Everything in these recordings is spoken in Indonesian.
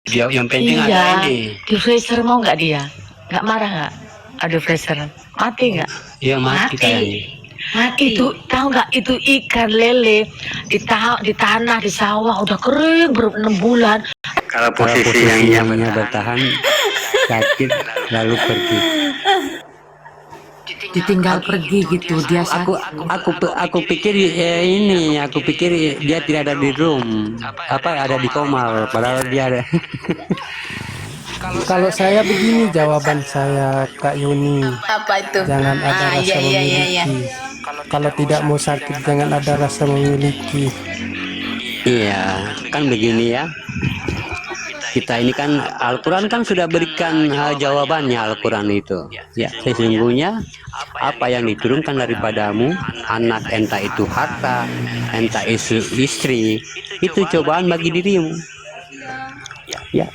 Dia yang penting ada Iya, ini. di freezer mau nggak dia? Nggak marah nggak? Aduh freezer, mati nggak? Iya mati kayaknya. Mati. Itu tahu nggak? Itu ikan lele di tanah di sawah udah kering 6 bulan. Kalau Kalau posisi posisi yang yangnya bertahan sakit lalu pergi. Ditinggal pergi gitu dia Aku pikir aku pikir dia tidak ada di room, ada di Komal, padahal dia ada. Kalau saya begini jawaban saya, Kak Yuni, Apa itu? jangan ada rasa memiliki. Kalau tidak mau sakit jangan ada rasa memiliki. Iya, kan begini ya. Kita ini kan Al-Quran kan sudah berikan jawabannya Al-Quran itu. Ya, sesungguhnya apa yang diturunkan daripadamu, anak entah itu harta, entah itu istri, itu cobaan bagi dirimu. Ya.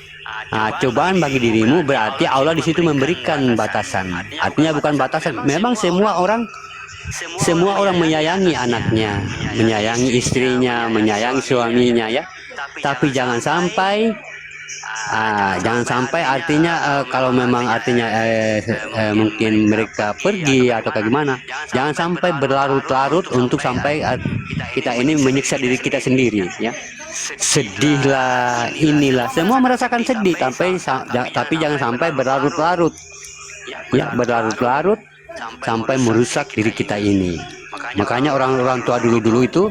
Nah, cobaan bagi dirimu berarti Allah di situ memberikan batasan. Artinya bukan batasan. Memang semua orang menyayangi anaknya, menyayangi istrinya, menyayangi suaminya ya. Tapi jangan sampai artinya kalau memang artinya mungkin mereka pergi atau bagaimana, jangan sampai berlarut-larut untuk sampai kita ini menyiksa diri kita sendiri ya. Sedihlah, inilah semua merasakan sedih tapi jangan sampai berlarut-larut ya, berlarut-larut sampai merusak diri kita ini. Makanya orang-orang tua dulu itu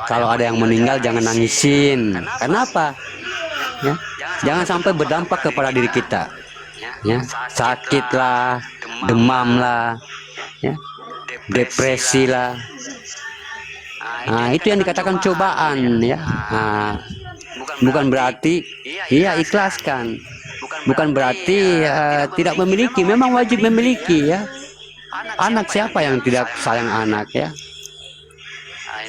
kalau ada yang meninggal jangan nangisin. Kenapa? Ya, jangan sampai berdampak kepada diri kita. Ya, sakit lah, demam lah, ya, depresi lah. Nah, itu yang dikatakan cobaan ya. Nah, bukan berarti iya ikhlaskan. Bukan berarti tidak memiliki, memang wajib memiliki ya. Anak siapa yang tidak sayang anak ya?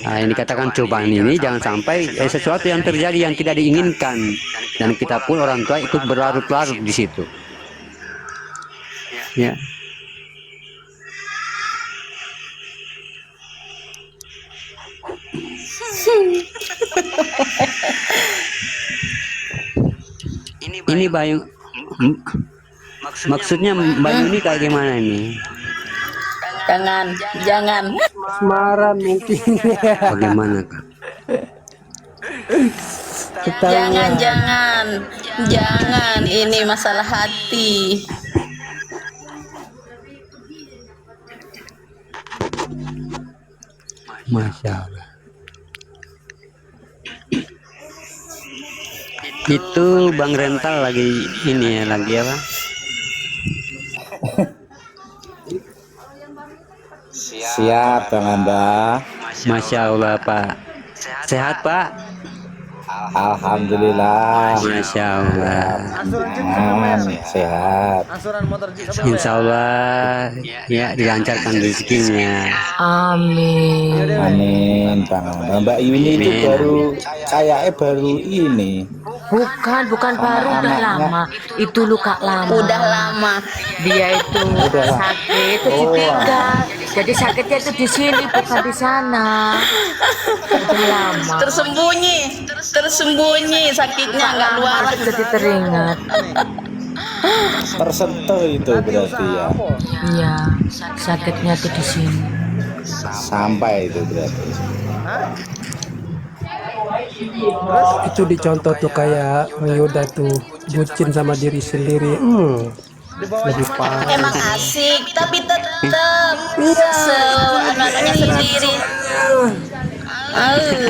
Nah, yang dikatakan cobaan ini jangan sampai sesuatu yang terjadi yang tidak diinginkan dan kita pun orang tua ikut berlarut-larut di situ. Ya. Ini Bayu, maksudnya Bayu ini kayak gimana ini? Jangan. Asmaran mungkin. Bagaimana Kak? Jangan. Ini masalah hati. Masya Allah. Itu Bang Rental lagi ini ya, lagi apa? Siap, Bang Anda. Masya Allah Pak. Sehat Pak? Alhamdulillah. Masya Allah. Sehat. Insya Allah ya dilancarkan rezekinya. Amin. Amin, Bang Anda. Mbak Yuni itu kayaknya baru ini. Bukan baru, udah lama. Itu luka lama. Udah lama. Dia itu sakit, itu ditinggal. Jadi sakitnya itu di sini, bukan di sana. Udah lama. Tersembunyi sakitnya nggak keluar. Jadi teringat. Tersentuh itu berarti ya. Iya, sakitnya tuh di sini. Sampai itu berarti. Itu dicontoh tuh kayak Yuda tuh bucin sama diri sendiri. Lebih parah. Emang asik, tapi tetap anak-anaknya sendiri.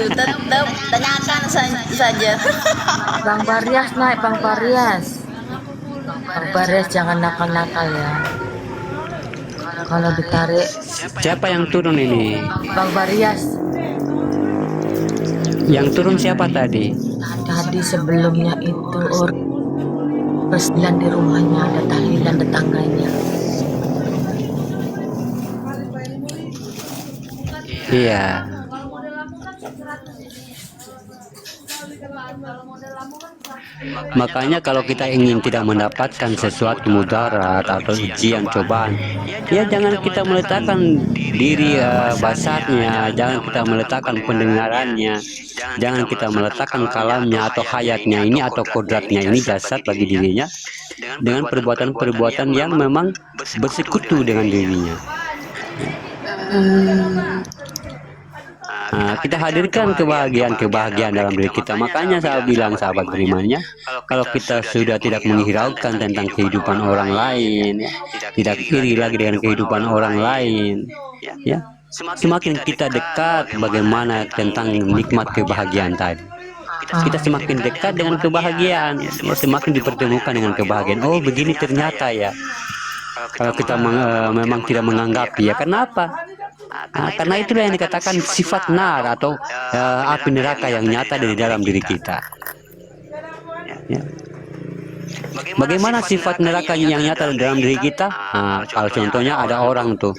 Tetap tanyakan saja. Bang Barias naik, Bang Barias. Bang Barias jangan nakal-nakal ya. Kalau ditarik. Siapa yang turun ini? Bang Barias. Yang turun siapa tadi? Tadi sebelumnya itu persediaan di rumahnya ada tahlilan tetangganya. Iya. Makanya kalau kita ingin tidak mendapatkan sesuatu mudarat atau ujian cobaan, ya jangan kita meletakkan diri basarnya, jangan kita meletakkan pendengarannya, jangan kita meletakkan kalamnya atau hayatnya ini atau kodratnya ini jasad bagi dirinya dengan perbuatan-perbuatan yang memang bersekutu dengan dirinya. Nah, kita hadirkan kebahagiaan dalam diri kita. Makanya saya bilang sahabat berimannya, kalau kita sudah tidak menghiraukan tentang kehidupan orang lain, ya, tidak iri lagi dengan kehidupan orang lain, ya, semakin kita dekat bagaimana tentang nikmat kebahagiaan tadi. Kita semakin dekat dengan kebahagiaan, ya, semakin dipertemukan dengan kebahagiaan. Oh, begini ternyata ya. Kalau kita memang tidak menganggap, ya kenapa? Nah, karena itulah yang dikatakan sifat nar atau api neraka yang nyata dari dalam diri kita. Ya. Bagaimana sifat neraka yang nyata di dalam diri kita? Nah, kalau contohnya ada orang tuh,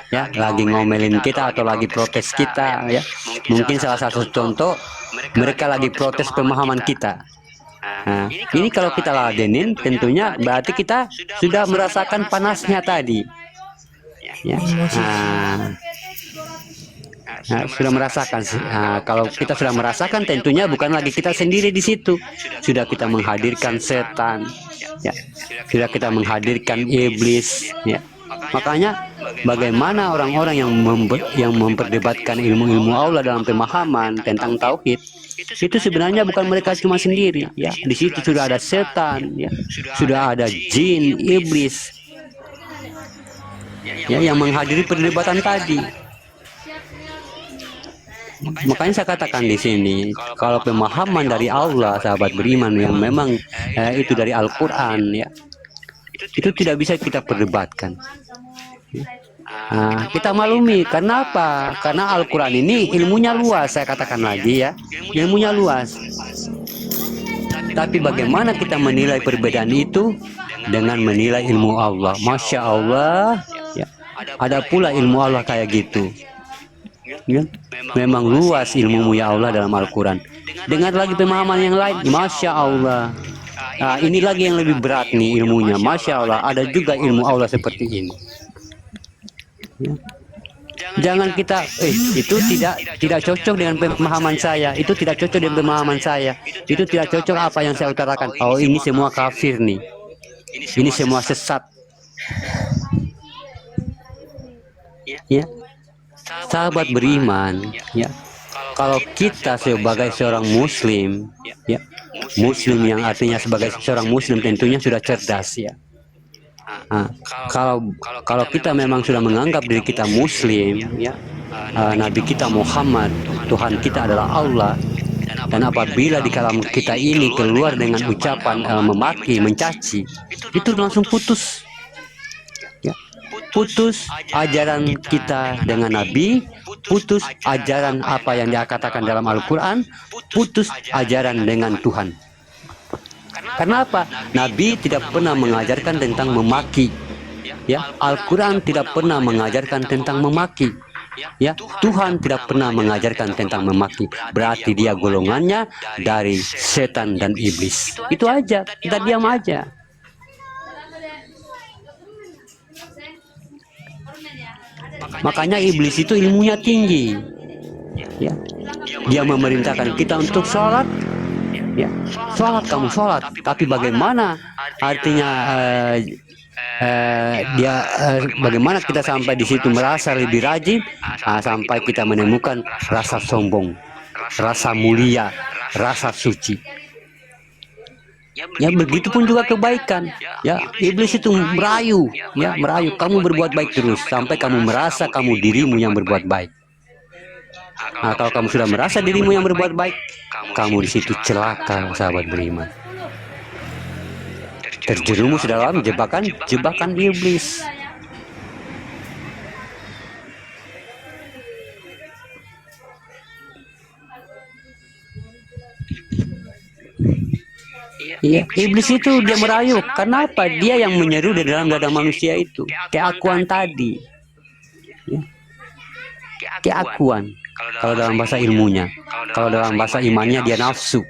ya, lagi ngomelin kita atau lagi protes kita, ya. Mungkin salah satu contoh mereka lagi protes pemahaman kita. Nah, ini kalau kita ladenin, tentunya berarti kita sudah merasakan panasnya tadi. Ya. Nah, sudah merasakan. Kalau kita sudah merasakan, tentunya bukan lagi kita sendiri di situ. Sudah kita menghadirkan setan, ya. Sudah kita menghadirkan iblis, ya. Makanya bagaimana orang-orang yang memperdebatkan ilmu-ilmu Allah dalam pemahaman tentang tauhid, itu sebenarnya bukan mereka cuma sendiri, ya. Di situ sudah ada setan, ya. Sudah ada jin, iblis, ya, yang menghadiri perdebatan tadi. Makanya saya katakan di sini, kalau pemahaman dari Allah, sahabat beriman, yang memang itu dari Al-Quran, ya, itu tidak bisa kita perdebatkan. Nah, kita maklumi, karena apa? Karena Al-Quran ini ilmunya luas, saya katakan lagi, ya, ilmunya luas. Tapi bagaimana kita menilai perbedaan itu? Dengan menilai ilmu Allah. Masya Allah, ya, ada pula ilmu Allah kayak gitu. Ya, memang luas ilmumu ya Allah dalam Al-Quran. Dengar lagi pemahaman yang lain, Masya Allah. Nah, ini lagi yang lebih berat nih ilmunya, Masya Allah. Ada juga ilmu Allah seperti ini. Ya. Jangan kita, itu tidak cocok dengan pemahaman saya. Itu tidak cocok dengan pemahaman saya. Itu tidak cocok apa yang saya utarakan. Oh, ini semua kafir nih. Ini semua sesat. Ya. Sahabat beriman, ya, kalau kita sebagai seorang muslim, ya, muslim yang artinya sebagai seorang muslim tentunya sudah cerdas, ya. Nah, kalau kita memang sudah menganggap diri kita muslim, ya, Nabi kita Muhammad, Tuhan kita adalah Allah, dan apabila di kalam kita ini keluar dengan ucapan memaki, mencaci, itu langsung putus. Putus ajaran kita dengan Nabi, putus ajaran apa yang dia katakan dalam Al-Quran, putus ajaran dengan Tuhan. Karena apa? Nabi tidak pernah mengajarkan tentang memaki, ya. Al-Quran tidak pernah mengajarkan tentang memaki, ya. Tuhan tidak pernah mengajarkan tentang memaki. Berarti dia golongannya dari setan dan iblis. Itu aja, kita diam aja. Makanya iblis itu ilmunya tinggi, ya. Dia memerintahkan kita untuk sholat, ya. Sholat, kamu sholat. Tapi bagaimana artinya bagaimana kita sampai di situ merasa lebih rajin, sampai kita menemukan rasa sombong, rasa mulia, rasa suci. Ya, begitupun juga kebaikan, ya. Iblis itu merayu, ya, merayu kamu berbuat baik terus sampai kamu merasa kamu dirimu yang berbuat baik. Nah, kalau kamu sudah merasa dirimu yang berbuat baik, kamu di situ celaka, sahabat beriman. Terjerumus dalam jebakan iblis. Iya, iblis itu dia merayu. Karena apa? Dia yang menyeru di dalam dada manusia itu keakuan tadi, ya. Keakuan. Kalau dalam bahasa ilmunya, kalau dalam bahasa imannya dia nafsu.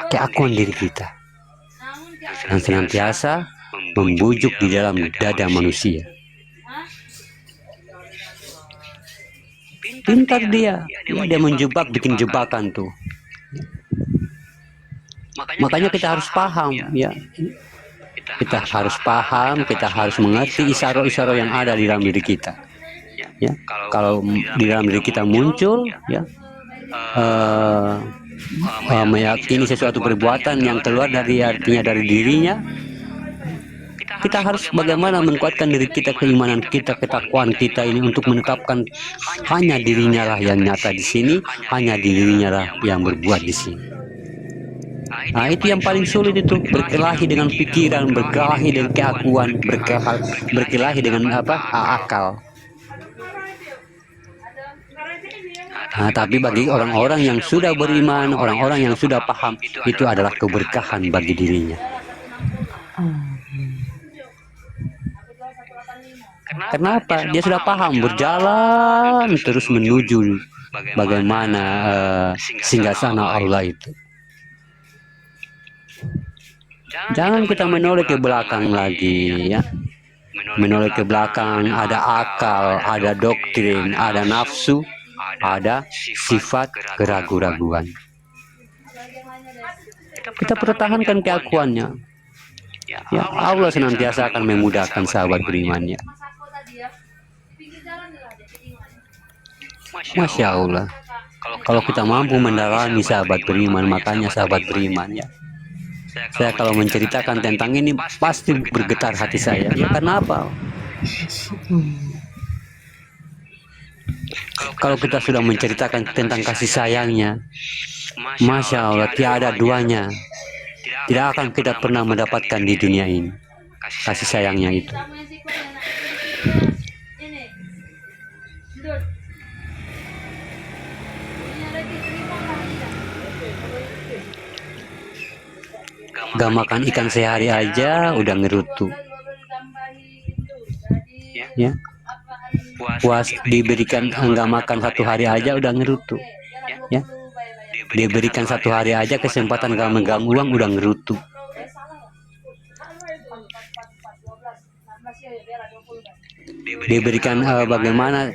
keakuan diri kita yang senantiasa membujuk di dalam dada manusia. Pintar dia menjebak, bikin jebakan tuh. Makanya kita harus paham, ya. Kita harus paham, kita harus mengerti isyarat-isyarat yang ada di dalam diri kita. Ya, kalau di dalam diri kita muncul, ya, meyakini sesuatu perbuatan yang keluar dari artinya dari dirinya, kita harus bagaimana menguatkan diri kita, keimanan kita, ketakwaan kita ini untuk menetapkan hanya dirinya lah yang nyata di sini, hanya dirinya lah yang berbuat di sini. Nah, itu yang paling sulit itu, berkelahi dengan pikiran, berkelahi dengan keakuan, berkelahi dengan akal. Nah, tapi bagi orang-orang yang sudah beriman, orang-orang yang sudah paham, itu adalah keberkahan bagi dirinya. Kenapa? Dia sudah paham, berjalan terus menuju bagaimana singgasana Allah itu. Jangan kita menoleh ke belakang lagi, ya. Menoleh ke belakang, ada akal, ada doktrin, ada nafsu, ada sifat keraguan-raguan. Kita pertahankan keakuannya. Ya, Allah senantiasa akan memudahkan sahabat berimannya. Masya Allah. Kalau kita mampu mendalami sahabat beriman, makanya sahabat beriman, ya. Saya kalau menceritakan tentang ini pasti bergetar hati saya. Ya, kenapa? Kalau kita sudah menceritakan tentang kasih sayangnya, Masya Allah, tiada duanya. Tidak akan kita pernah mendapatkan di dunia ini kasih sayangnya itu. Gak makan ikan sehari aja udah ngerutu, ya. Puas diberikan enggak makan satu hari aja udah ngerutu, ya. Diberikan satu hari aja kesempatan gak megang uang udah ngerutu. Diberikan bagaimana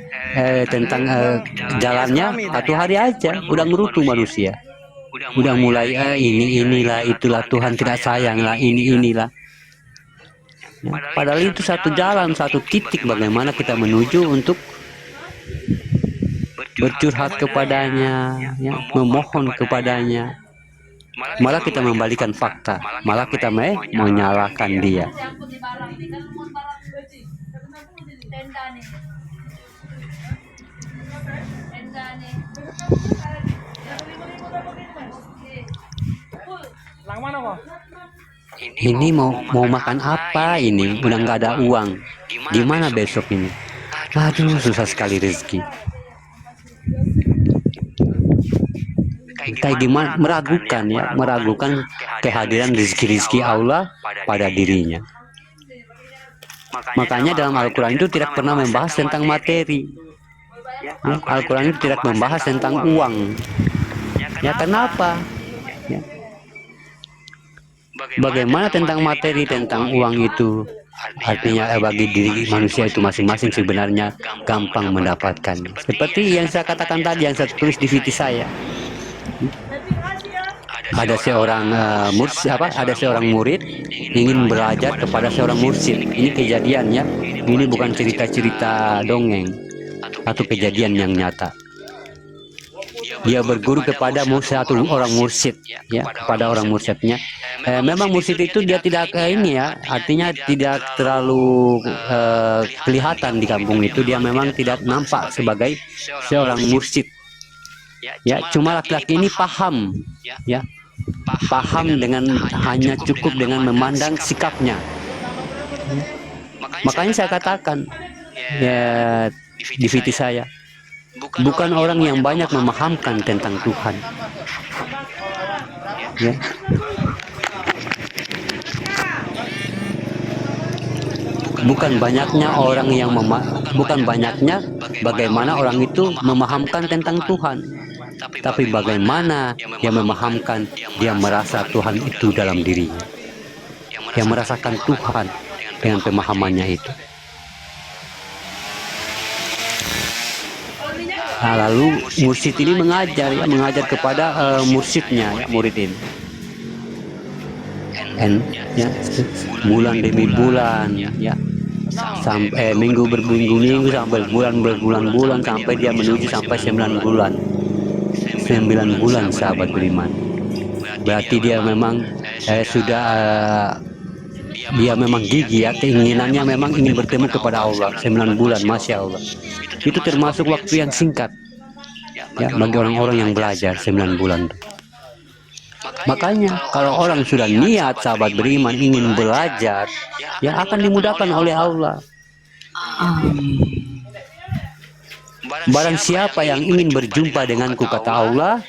tentang jalannya satu hari aja udah ngerutu manusia. Udah mulai inilah itulah, Tuhan tidak sayang lah, inilah. Ya, padahal itu satu jalan, satu titik bagaimana kita menuju untuk bercurhat kepadanya, ya, memohon kepadanya. Malah kita membalikan fakta, malah kita menyalahkan dia. Ini mau makan apa ini? Udah nggak ada uang. Gimana besok ini? Aduh, susah sekali rezeki. Kayak gimana? Meragukan kehadiran rezeki Allah pada dirinya. Makanya dalam Al-Quran itu tidak pernah membahas tentang materi. Ya, Al-Quran itu tidak membahas tentang uang. Ya, kenapa? Ya. Bagaimana tentang materi, tentang uang itu? Artinya bagi diri manusia itu masing-masing sebenarnya gampang mendapatkannya. Seperti yang saya katakan tadi, yang saya tulis di VT saya. Ada seorang ada seorang murid ingin belajar kepada seorang mursyid. Ini kejadiannya, ini bukan cerita-cerita dongeng atau kejadian yang nyata. Dia berguru kepada satu orang mursyid, ya, kepada orang mursyidnya. Memang mursyid itu dia tidak artinya tidak terlalu kelihatan di kampung itu. Dia memang tidak nampak sebagai seorang mursyid. Ya, cuma laki-laki ini paham, ya, paham dengan hanya cukup dengan memandang sikapnya. Makanya saya katakan, ya, di VT saya, bukan orang yang banyak memahamkan tentang Tuhan. Ya. Bukan banyaknya orang yang bukan banyaknya bagaimana orang itu memahamkan tentang Tuhan. tapi bagaimana dia memahamkan, dia merasa Tuhan itu dalam dirinya. Dia merasakan Tuhan dengan pemahamannya itu. Nah, lalu mursyid ini mengajar kepada mursyidnya, murid ini. Ya, bulan demi bulan, ya, sampai minggu berminggu-minggu, sampai bulan berbulan-bulan, sampai dia menuju sampai 9 bulan. 9 bulan, sahabat beriman. Berarti dia memang dia memang gigih, ya, keinginannya memang ingin bertemu kepada Allah. 9 bulan, Masya Allah. Itu termasuk waktu yang singkat, ya, bagi orang-orang yang belajar 9 bulan. Makanya kalau orang sudah niat, sahabat beriman, ingin belajar, ya akan dimudahkan oleh Allah. Barang siapa yang ingin berjumpa denganku, kata Allah,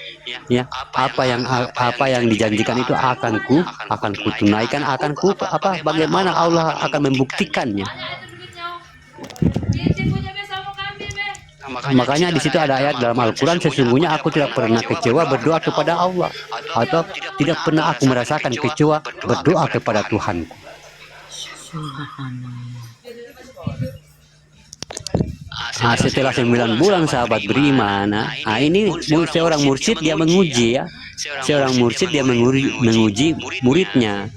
ya, apa yang dijanjikan itu akan kutunaikan, bagaimana Allah akan membuktikannya. Makanya di situ ada ayat dalam Al-Quran, sesungguhnya aku tidak pernah kecewa berdoa kepada Allah, atau tidak pernah aku merasakan kecewa berdoa kepada Tuhanku. Nah, setelah 9 bulan, sahabat beriman, ini seorang mursyid dia menguji, ya. Seorang mursyid dia menguji muridnya.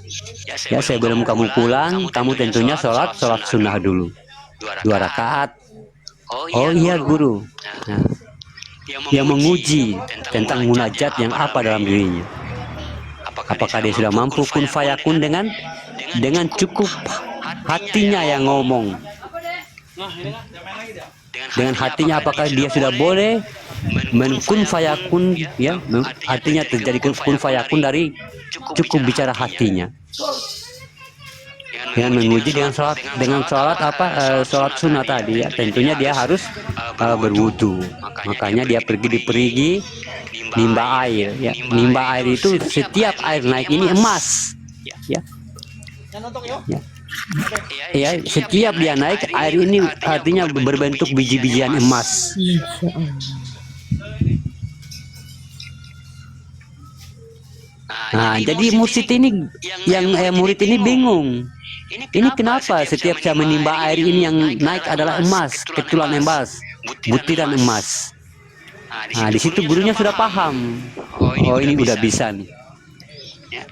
Ya, sebelum kamu pulang, kamu tentunya sholat sunnah dulu, 2 rakaat. Oh iya guru. Nah, dia menguji tentang munajat yang apa dalam dirinya. Apakah dia sudah mampu kun fayakun dengan cukup hatinya yang ngomong. Dengan hatinya, apakah dia sudah boleh kun fayakun, ya, artinya terjadi kun fayakun dari cukup bicara hatinya. Dengan menguji dengan sholat sholat sunnah tadi, ya, tentunya dia harus berwudu. Makanya dia pergi di perigi nimba air, ya. Nimba air itu setiap air naik ini emas, ya. Ya, setiap dia naik air ini artinya berbentuk biji-bijian emas. Nah, jadi mursyid ini murid ini bingung. Ini kenapa setiap saya menimba air ini yang naik adalah emas, ketulan emas, butiran emas. Nah, di situ gurunya sudah paham. Oh, ini udah bisa nih.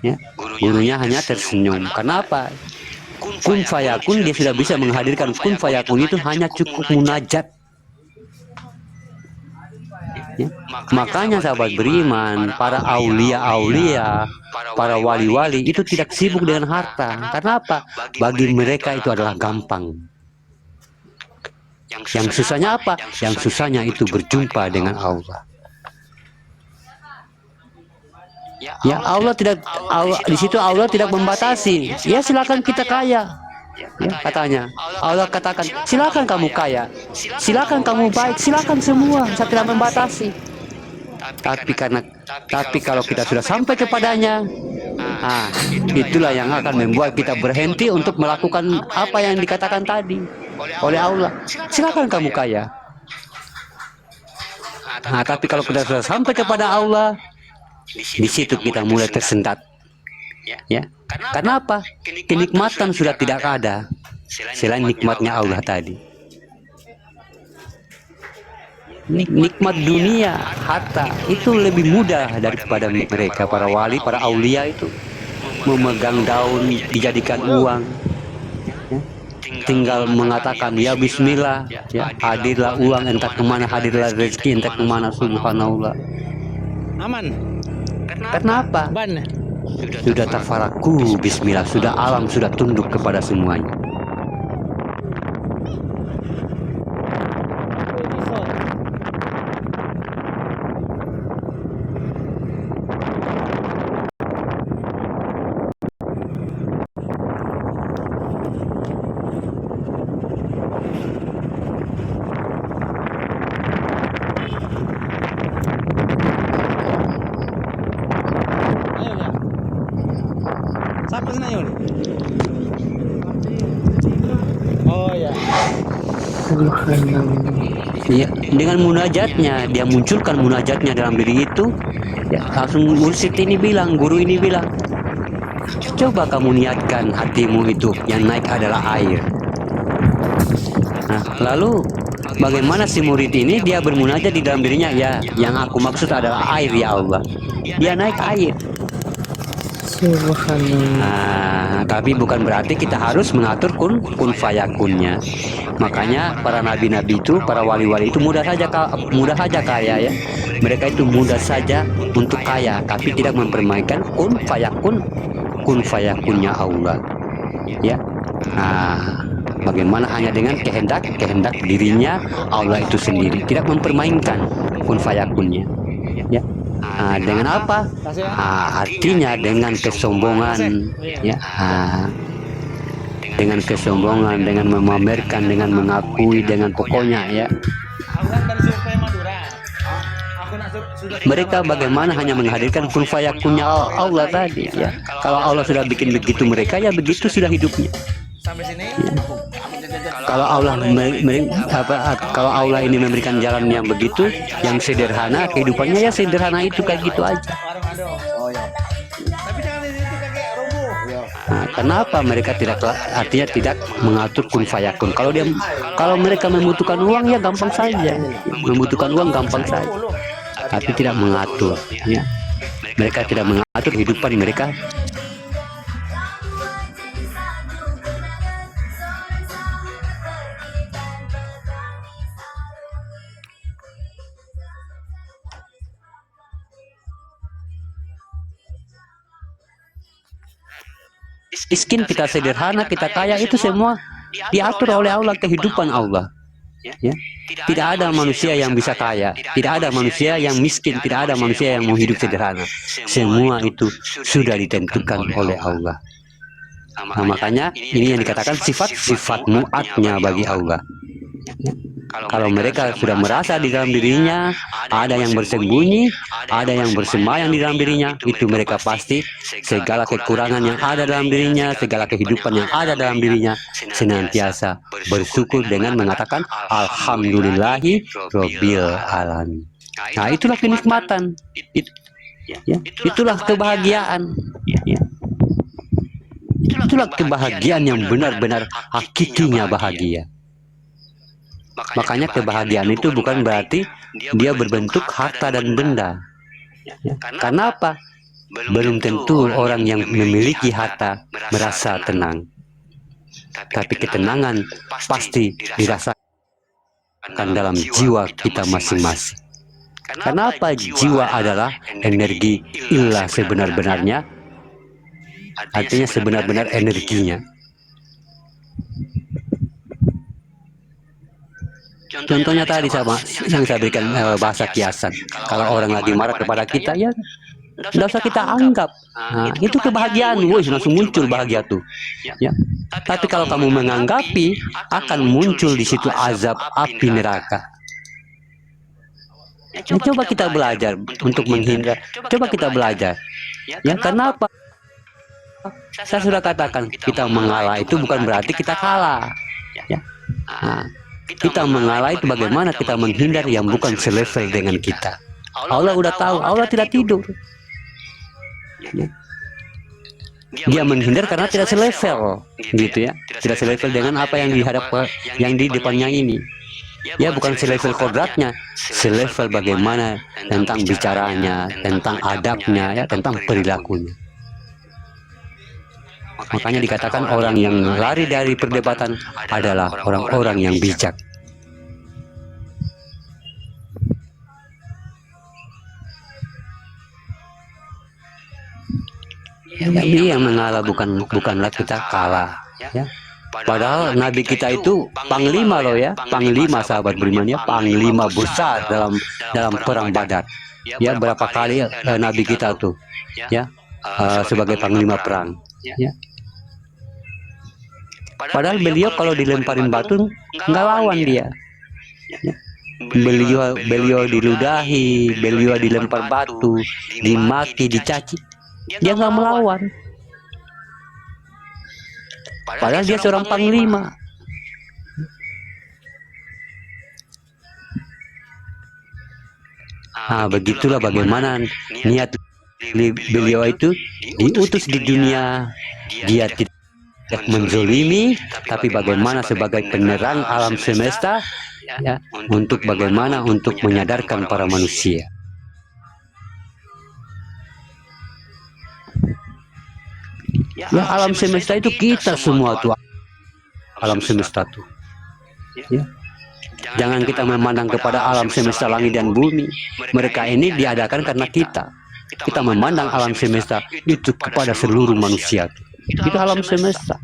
Ya, gurunya hanya tersenyum. Kenapa? Kun fayakun, dia sudah bisa menghadirkan kun fayakun itu hanya cukup munajat. Ya. Makanya sahabat beriman, para aulia, para wali-wali itu tidak sibuk dengan harta. Karena apa? Bagi mereka itu adalah gampang. Yang susahnya apa? Yang susahnya itu berjumpa dengan Allah. Ya, di situ Allah tidak membatasi. Ya, silakan kita kaya. Ya, katanya. Allah katakan, silakan kamu kaya, silakan kamu baik, silakan semua, saya tidak membatasi. Tapi kalau kita sudah sampai kepadanya, itulah yang akan membuat kita berhenti untuk melakukan apa yang dikatakan tadi oleh Allah. Silakan kamu kaya. Tapi kalau kita sudah sampai kepada Allah, di situ kita mulai tersendat. Ya, karena apa? Kenikmatan sudah tidak ada selain nikmatnya Allah tadi. Nikmat dunia, harta itu lebih mudah daripada mereka, para wali, para aulia itu memegang daun dijadikan uang. Ya, tinggal mengatakan ya Bismillah, ya, hadirlah uang entah kemana, hadirlah rezeki entah kemana, subhanallah. Aman. Karena apa? Sudah tafaraku Bismillah, sudah alam sudah tunduk kepada semuanya. Siapa sih Nayul? Oh ya. Subhanallah. ya, dengan munajatnya dia munculkan munajatnya dalam diri itu, ya, langsung mursyid ini bilang, guru ini bilang, coba kamu niatkan hatimu itu yang naik adalah air. Nah, lalu bagaimana si murid ini dia bermunajat di dalam dirinya, ya yang aku maksud adalah air ya Allah, dia naik air. Nah, tapi bukan berarti kita harus mengatur kun fayakunnya. Makanya para nabi-nabi itu, para wali-wali itu mudah saja kaya ya. Mereka itu mudah saja untuk kaya, tapi tidak mempermainkan kun fayakunnya Allah. Ya. Nah, bagaimana hanya dengan kehendak dirinya Allah itu sendiri, tidak mempermainkan kun fayakunnya. Ya. Nah, dengan apa? Artinya dengan kesombongan, ya. Dengan kesombongan, dengan memamerkan, dengan mengakui, dengan pokoknya ya. Mereka bagaimana hanya menghadirkan kun fayakunnya Allah tadi ya. Kalau Allah sudah bikin begitu mereka, ya begitu sudah hidupnya. Ya. Kalau Allah ini memberikan jalan yang begitu, yang sederhana, kehidupannya ya sederhana itu kayak gitu aja. Nah, kenapa mereka artinya tidak mengatur kun fayakun? Kalau mereka membutuhkan uang ya gampang saja, membutuhkan uang gampang saja, tapi tidak mengatur. Ya. Mereka tidak mengatur kehidupan mereka. Miskin kita sederhana, kita kaya, itu semua diatur oleh Allah, kehidupan Allah. Ya. Tidak ada manusia yang bisa kaya, tidak ada manusia yang miskin, tidak ada manusia yang mau hidup sederhana. Semua itu sudah ditentukan oleh Allah. Nah, makanya ini yang dikatakan sifat mu'atnya bagi Allah. Ya. Kalau mereka sudah merasa di dalam dirinya ada yang bersembunyi, ada yang bersemayam di dalam dirinya, itu mereka pasti segala kekurangan yang ada dalam dirinya, segala kehidupan yang ada dalam dirinya, senantiasa bersyukur dengan mengatakan alhamdulillahi robbil alamin. Nah, itulah kenikmatan, ya, itulah kebahagiaan, ya. Itulah kebahagiaan yang benar-benar hakikinya bahagia. Makanya kebahagiaan itu bukan berarti dia berbentuk harta dan benda. Ya. Karena apa? Belum tentu orang yang memiliki harta merasa tenang. Tapi ketenangan pasti dirasakan dalam jiwa kita masing-masing. Karena apa? Jiwa adalah energi ilah sebenar-benarnya. Artinya sebenar-benar energinya. Contohnya tadi yang saya berikan bahasa kiasan. Kalau orang lagi marah kepada kita, ya tidak usah kita anggap. Nah, itu kebahagiaan, langsung muncul bahagia tuh. Ya. Tapi kalau kamu menganggapi, akan muncul di situ azab api neraka. Ya, coba kita belajar untuk menghindar. Coba kita belajar. Ya, karena apa? Saya sudah katakan, kita mengalah itu bukan berarti kita kalah. Ya. Nah, kita mengalah itu bagaimana kita menghindar yang bukan selevel dengan kita. Allah udah tahu, Allah tidak tidur. Ya. Dia menghindar karena tidak selevel, gitu ya. Tidak selevel dengan apa yang yang di depannya ini. Ya, bukan selevel kodratnya, selevel bagaimana tentang bicaranya, tentang adabnya, ya, tentang perilakunya. Makanya dikatakan orang yang lari dari perdebatan adalah orang-orang yang bijak. Jadi yang mengalah bukanlah kita kalah. Ya. Padahal Nabi kita itu panglima loh ya, panglima sahabat beriman ya, panglima besar dalam perang Badar. Ya, berapa kali Nabi kita tuh, ya, sebagai panglima perang. Ya. Padahal beliau kalau dilemparin batu nggak lawan dia. Ya. Beliau diludahi, beliau dilempar batu, dimaki, dicaci, dia nggak melawan. Padahal dia seorang panglima. Begitulah bagaimana niat beliau itu diutus di dunia. Dia tidak menzolimi, tapi bagaimana sebagai penerang alam semesta, ya, untuk bagaimana untuk menyadarkan para manusia. Ya, alam semesta itu kita semua tuh, alam semesta tuh. Ya. Jangan kita memandang kepada alam semesta langit dan bumi. Mereka ini diadakan karena kita. Kita memandang alam semesta itu kepada seluruh manusia. Itu alam semesta.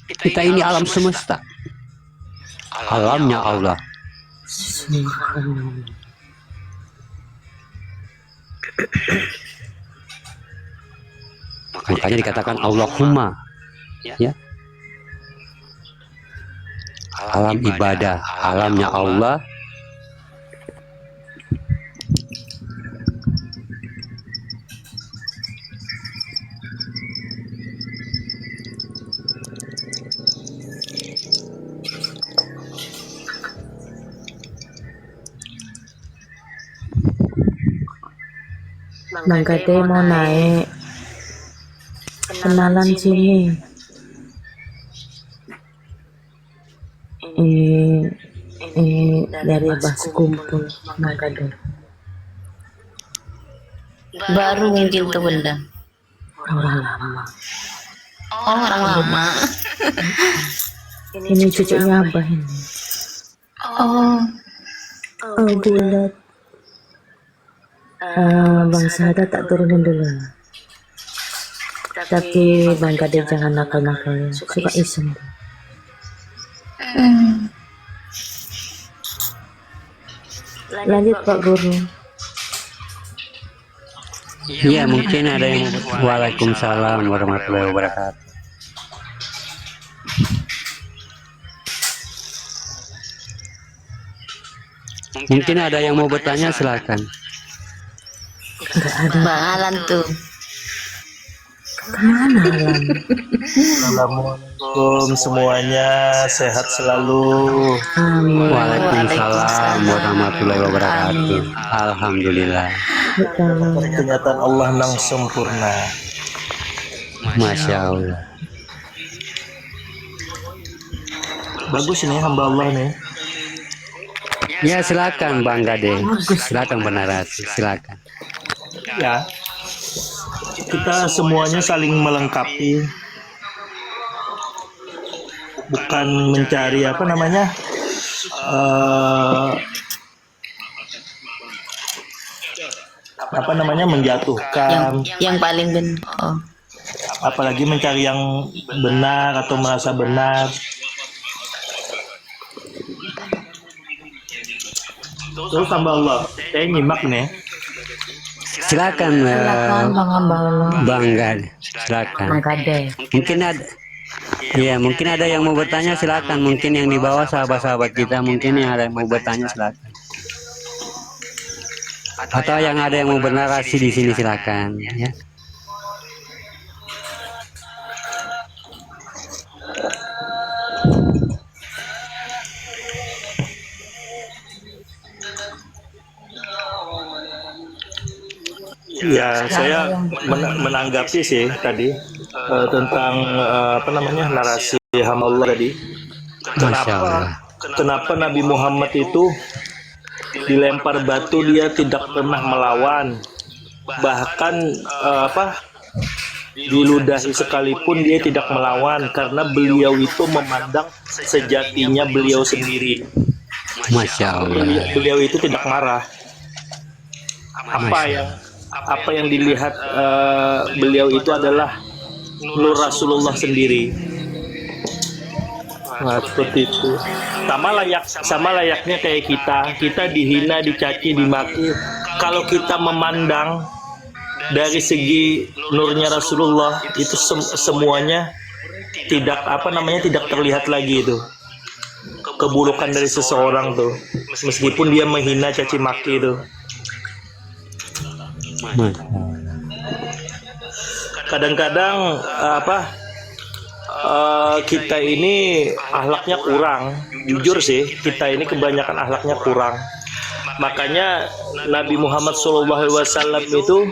Kita ini alam semesta. Alamnya Allah. Makanya dikatakan Allahumma, ya. Alam ibadah, alamnya Allah. Bang Kade mau naik kenalan sini. Dari Abah Sekumpul, Bang Kade. Baru mungkin tuh benda. Orang lama. Oh, orang lama. Ini cucunya Abah ini. Oh, Bulat. Bang Sada tak turunin dulu. Tapi Bang Kade jangan nakal-nakal, suka iseng. Lanjut Pak Guru. Ya, mungkin ada yang Waalaikumsalam warahmatullahi wabarakatuh. Mungkin ada yang mau bertanya, silakan. Enggak ada. Bang Alan tuh. Kemana Alan? Assalamualaikum semuanya, sehat selalu. Amin. Waalaikumsalam warahmatullahi wabarakatuh. Alhamdulillah. Kenyataan Allah nang sempurna. Masya Allah. Bagus ini hamba Allah nih. Ya, silakan Bang Kade. Silakan bernarasi, silakan. Ya, kita semuanya saling melengkapi, bukan mencari apa namanya menjatuhkan, Yang paling benar. Oh. apalagi mencari yang benar atau merasa benar. Terus hamba Allah, saya nyimak nih. Silakan Bang Ambalo. Bang Kade. Silakan. Bang Kade. Mungkin ada, ya mungkin ada yang mau bertanya, silakan. Mungkin yang di bawah sahabat-sahabat kita, mungkin yang ada yang mau bertanya, silakan. Atau yang ada yang mau bernarasi di sini, silakan. Ya. Ya, saya menanggapi sih tadi tentang apa namanya narasi hamba Allah tadi. Masya Allah. Kenapa Nabi Muhammad itu dilempar batu dia tidak pernah melawan, bahkan diludahi sekalipun dia tidak melawan karena beliau itu memandang sejatinya beliau sendiri. Masya Allah. Beliau itu tidak marah. Apa yang dilihat beliau itu adalah nur Rasulullah sendiri. Nah, seperti itu. Sama layaknya kayak kita dihina, dicaci, dimaki. Kalau kita memandang dari segi nurnya Rasulullah itu semuanya tidak tidak terlihat lagi itu keburukan dari seseorang tuh, meskipun dia menghina, caci maki itu. Kadang-kadang kita ini akhlaknya kurang. Jujur sih, kita ini kebanyakan akhlaknya kurang. Makanya Nabi Muhammad SAW itu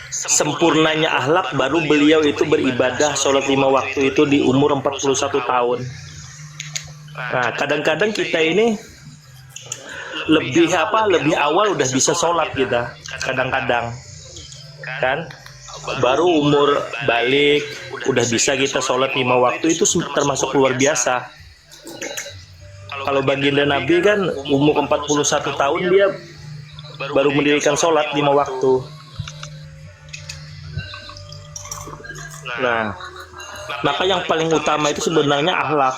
sempurnanya akhlak baru beliau itu beribadah sholat 5 waktu itu di umur 41 tahun. Nah, kadang-kadang kita ini lebih awal udah bisa sholat kita, kadang-kadang kan baru umur balik udah bisa kita sholat 5 waktu, itu termasuk luar biasa. Kalau baginda Nabi kan umur 41 tahun dia baru mendirikan sholat 5 waktu. Nah, maka yang paling utama itu sebenarnya akhlak.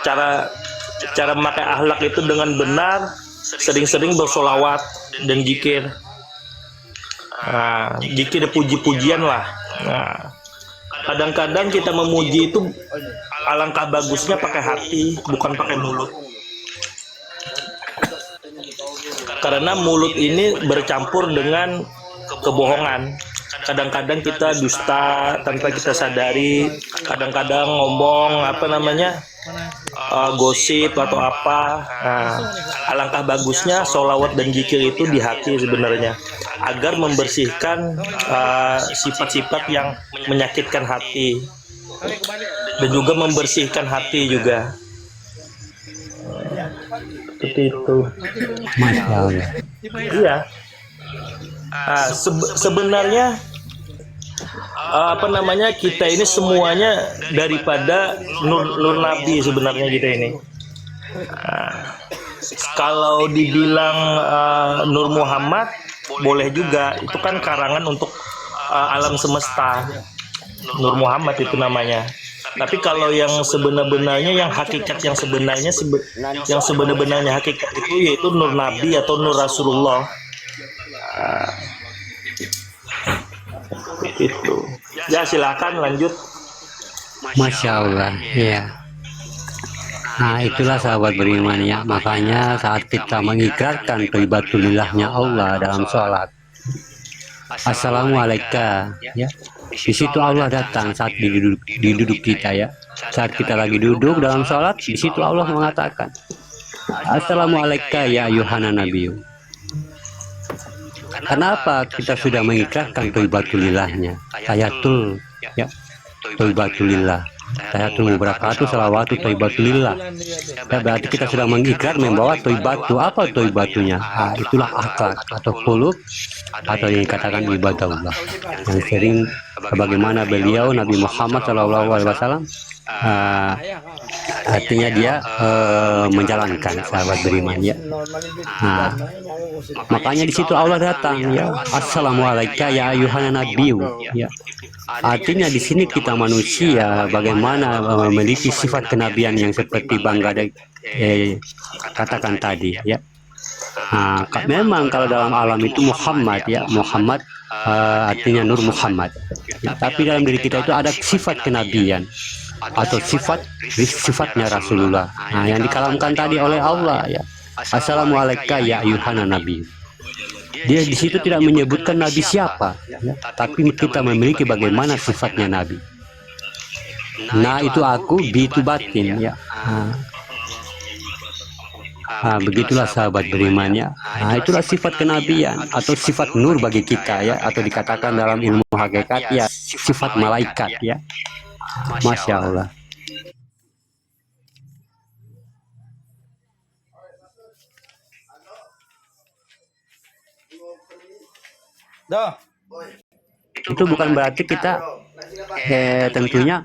Cara memakai akhlak itu dengan benar, sering-sering bersolawat dan zikir. Zikir puji-pujian lah. Kadang-kadang kita memuji itu alangkah bagusnya pakai hati, bukan pakai mulut. Karena mulut ini bercampur dengan kebohongan. Kadang-kadang kita dusta tanpa kita sadari, kadang-kadang ngomong gosip atau apa. Alangkah bagusnya sholawat dan zikir itu di hati sebenarnya, agar membersihkan sifat-sifat yang menyakitkan hati dan juga membersihkan hati juga. Seperti itu. Masya Allah. Iya. Sebenarnya kita ini semuanya daripada nur Nabi sebenarnya kita ini. Kalau dibilang Nur Muhammad boleh juga, itu kan karangan untuk alam semesta. Nur Muhammad itu namanya. Tapi kalau yang sebenar-benarnya, yang hakikat yang sebenar-benarnya hakikat itu yaitu Nur Nabi atau Nur Rasulullah. Itu. Ya, silakan lanjut. Masya Allah, ya. Nah, itulah sahabat beriman ya. Makanya saat kita mengikrarkan tauhidulillahnya Allah dalam sholat, Assalamualaikum, ya. Di situ Allah datang saat duduk kita ya. Saat kita lagi duduk dalam sholat, di situ Allah mengatakan, Assalamualaikum ya ayuhana nabiyyu. Kenapa kita sudah mengikrarkan tauhidulillahnya? Tahiyatul ya. Tauhidulillah. Tahiyatul mubarakatuh salawatu tauhidulillah. Ya, berarti kita sudah mengikrar membawa tauhidatu. Apa tauhidatunya? Itulah akhlak atau khuluq atau yang dikatakan ibadahullah. Yang sering bagaimana beliau Nabi Muhammad SAW artinya dia menjalankan sahabat beriman ya. Makanya di situ Allah datang ya. Assalamualaikum ya ayuhan nabiyyu ya. Artinya di sini kita manusia bagaimana memiliki sifat kenabian yang seperti Bang Gadai katakan tadi ya. Memang kalau dalam alam itu Muhammad ya, Muhammad artinya Nur Muhammad ya, tapi dalam diri kita itu ada sifat kenabian atau sifatnya Rasulullah. Yang dikalamkan tadi oleh Allah ya. Assalamualaikum ya ayuhan nabiyyu. Dia di situ tidak menyebutkan Nabi siapa, ya, tapi kita memiliki bagaimana sifatnya Nabi. Nah itu aku, bi itu batin ya. Begitulah sahabat beriman ya. Itulah sifat kenabian atau sifat nur bagi kita ya, atau dikatakan dalam ilmu hakikat ya sifat malaikat ya. Masya Allah. Itu bukan berarti kita tentunya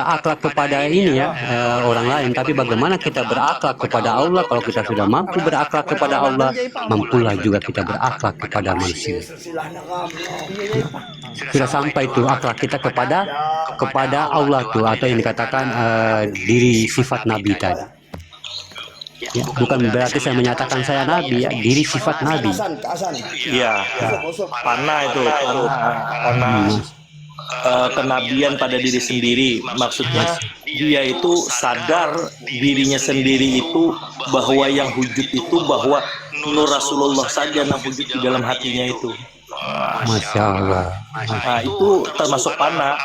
akhlak kepada ini ya orang lain, tapi bagaimana kita berakhlak kepada Allah. Kalau kita sudah mampu berakhlak kepada Allah, mampulah juga kita berakhlak kepada manusia. Sudah sampai itu akhlak kita kepada Allah tuh, atau yang dikatakan diri sifat Nabi tadi. Ya, bukan berarti saya menyatakan saya Nabi ya, diri sifat Nabi. Iya, panah itu, panah kenabian pada diri sendiri. Maksudnya dia itu sadar dirinya sendiri itu bahwa yang wujud itu bahwa Nur Rasulullah saja yang wujud di dalam hatinya itu. Masya Allah. Nah, itu termasuk panah.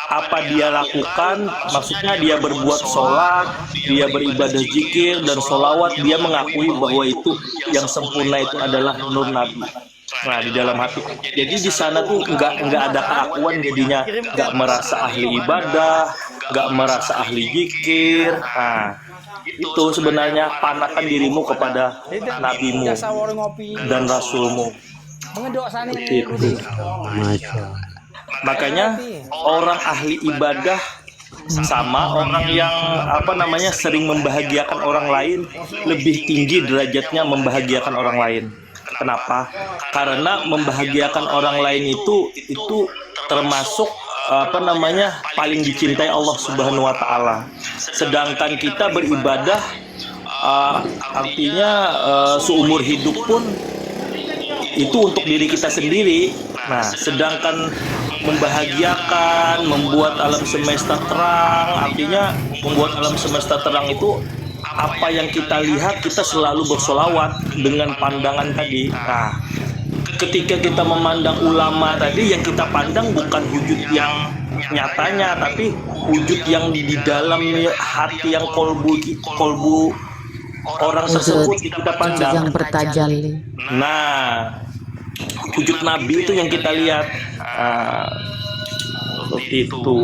Apa dia lakukan, maksudnya dia berbuat sholat, dia beribadah zikir dan sholawat, dia mengakui bahwa itu yang sempurna itu adalah nur Nabi. Nah, di dalam hati. Jadi di sana tuh nggak ada keakuan, jadinya nggak merasa ahli ibadah, nggak merasa ahli zikir. Nah, itu sebenarnya panahkan dirimu kepada nabimu dan rasulmu. Itu. Masya Allah. Makanya orang ahli ibadah sama orang yang sering membahagiakan orang lain lebih tinggi derajatnya membahagiakan orang lain. Kenapa? Karena membahagiakan orang lain itu termasuk paling dicintai Allah Subhanahu wa taala. Sedangkan kita beribadah artinya seumur hidup pun itu untuk diri kita sendiri. Nah, sedangkan membahagiakan, membuat alam semesta terang, artinya membuat alam semesta terang itu apa yang kita lihat, kita selalu bersolawat dengan pandangan tadi. Nah, ketika kita memandang ulama tadi, yang kita pandang bukan wujud yang nyatanya, tapi wujud yang di dalam hati, yang kolbu orang tersebut kita pandang. Yang bertajalli. Nah, wujud Nabi itu yang kita lihat. Seperti itu.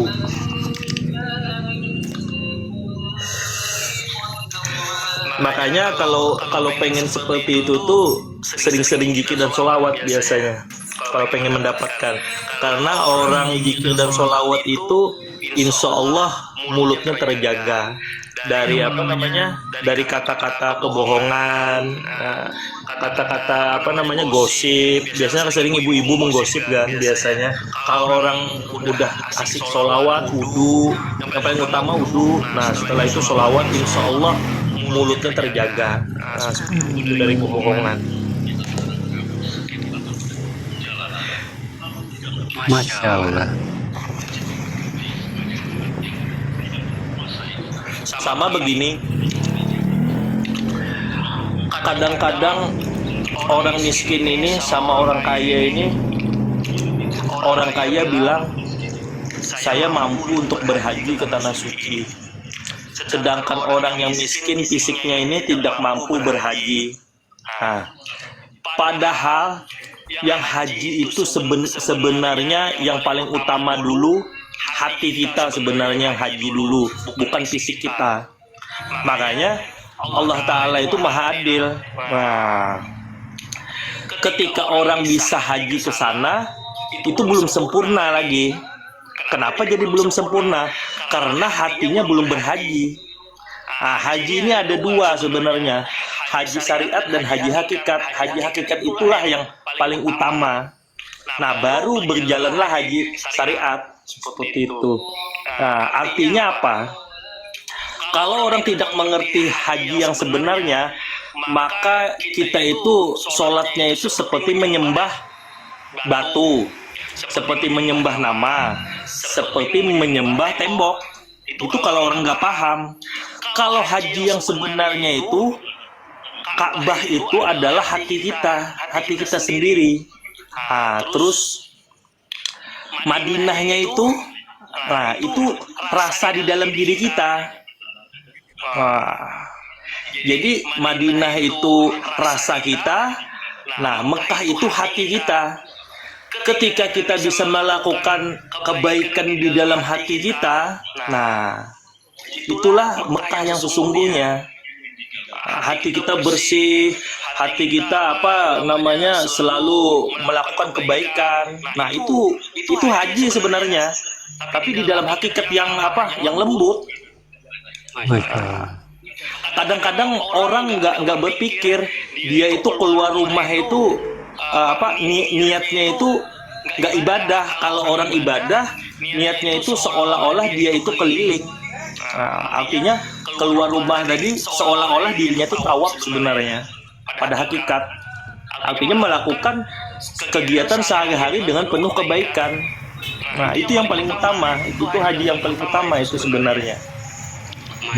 Makanya kalau pengen seperti itu tuh sering-sering zikir dan sholawat biasanya. Kalau pengen mendapatkan, karena orang zikir dan sholawat itu insya Allah mulutnya terjaga dari dari kata-kata kebohongan, kata-kata gosip. Biasanya sering ibu-ibu menggosip kan biasanya. Kalau orang udah asik sholawat, wudu, yang paling utama wudu. Nah, setelah itu sholawat, insya Allah mulutnya terjaga dari kebohongan. Masya Allah. Sama begini, kadang-kadang orang miskin ini sama orang kaya ini, orang kaya bilang saya mampu untuk berhaji ke tanah suci, sedangkan orang yang miskin fisiknya ini tidak mampu berhaji. Nah, padahal yang haji itu sebenarnya yang paling utama dulu hati kita, sebenarnya yang haji dulu, bukan fisik kita. Makanya Allah Ta'ala itu maha adil. Nah, ketika orang bisa haji ke sana, itu belum sempurna lagi. Kenapa jadi belum sempurna? Karena hatinya belum berhaji. Nah, haji ini ada dua sebenarnya, haji syariat dan haji hakikat. Haji hakikat itulah yang paling utama. Nah, baru berjalanlah haji syariat. Seperti itu. Nah, artinya apa? Kalau orang tidak mengerti haji yang sebenarnya, maka kita itu sholatnya itu seperti menyembah batu, seperti menyembah nama, seperti menyembah tembok. Itu kalau orang nggak paham. Kalau haji yang sebenarnya itu, Ka'bah itu adalah hati kita sendiri. Nah, terus Madinahnya itu, nah itu rasa di dalam diri kita. Nah, jadi Madinah itu rasa kita, nah Mekah itu hati kita. Ketika kita bisa melakukan kebaikan di dalam hati kita, nah itulah Mekah yang sesungguhnya. Hati kita bersih, hati kita selalu melakukan kebaikan. Nah, itu haji sebenarnya. Tapi di dalam hakikat yang lembut. Kadang-kadang orang nggak berpikir dia itu keluar rumah itu niatnya itu nggak ibadah. Kalau orang ibadah niatnya itu seolah-olah dia itu keliling. Artinya keluar rumah tadi seolah-olah dirinya itu tawaf sebenarnya. Pada hakikat artinya melakukan kegiatan sehari-hari dengan penuh kebaikan. Nah, itu yang paling utama. Itu haji yang paling utama itu sebenarnya.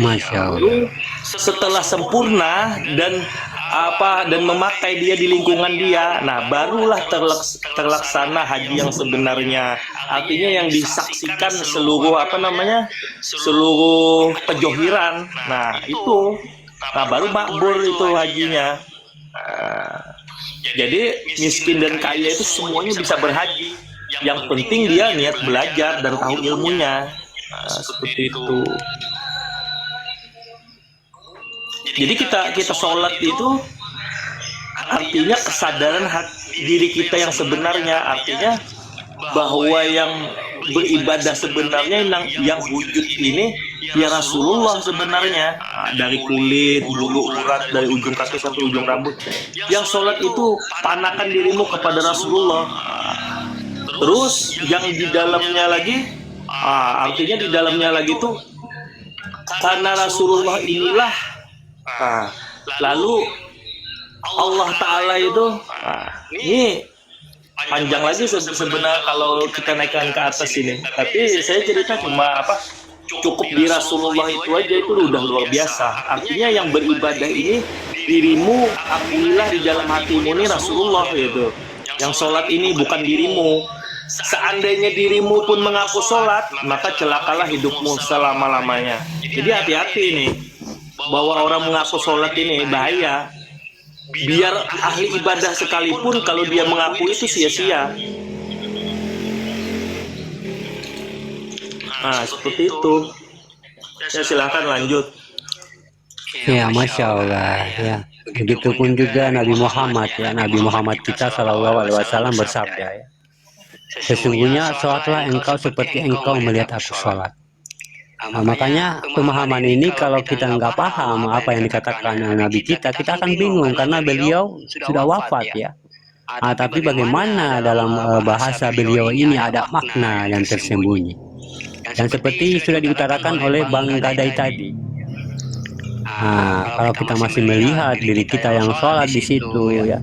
Masya Allah. Setelah sempurna dan dan memakai dia di lingkungan dia. Nah, barulah terlaksana haji yang sebenarnya. Artinya yang disaksikan seluruh seluruh pejohiran. Nah, itu. Nah, baru makbul itu hajinya. Jadi miskin dan kaya itu semuanya bisa berhaji. Yang penting dia niat belajar dan tahu ilmunya. Seperti itu. Jadi kita sholat itu artinya kesadaran diri kita yang sebenarnya, artinya bahwa yang beribadah sebenarnya yang wujud ini ya Rasulullah sebenarnya, dari kulit, bulu urat, dari ujung kaki sampai ujung rambut. Yang sholat itu panakan dirimu kepada Rasulullah. Terus yang di dalamnya lagi, artinya di dalamnya lagi tuh karena Rasulullah inilah. Lalu Allah Ta'ala itu, ini panjang lagi sebenarnya kalau kita naikkan ke atas ini. Tapi saya cerita cuma cukup di Rasulullah itu aja, itu udah luar biasa. Artinya yang beribadah ini dirimu, akuilah di dalam hatimu ini Rasulullah gitu. Yang sholat ini bukan dirimu. Seandainya dirimu pun mengaku sholat, maka celakalah hidupmu selama-lamanya. Jadi hati-hati nih, bahwa orang mengaku sholat ini bahaya. Biar ahli ibadah sekalipun, kalau dia mengaku itu sia-sia. Nah, seperti itu. Ya, silahkan lanjut. Ya, Masya Allah. Ya, begitupun juga Nabi Muhammad, ya, Nabi Muhammad kita Shallallahu Alaihi Wasallam bersabda, ya, sesungguhnya sholatlah engkau seperti engkau melihat aku sholat. Nah, makanya pemahaman ini kalau kita nggak paham apa yang dikatakan Nabi kita akan bingung karena beliau sudah wafat, ya. Tapi bagaimana dalam bahasa beliau ini ada makna yang tersembunyi, yang seperti sudah diutarakan oleh Bang Gadai tadi. Kalau kita masih melihat diri kita yang sholat di situ, ya,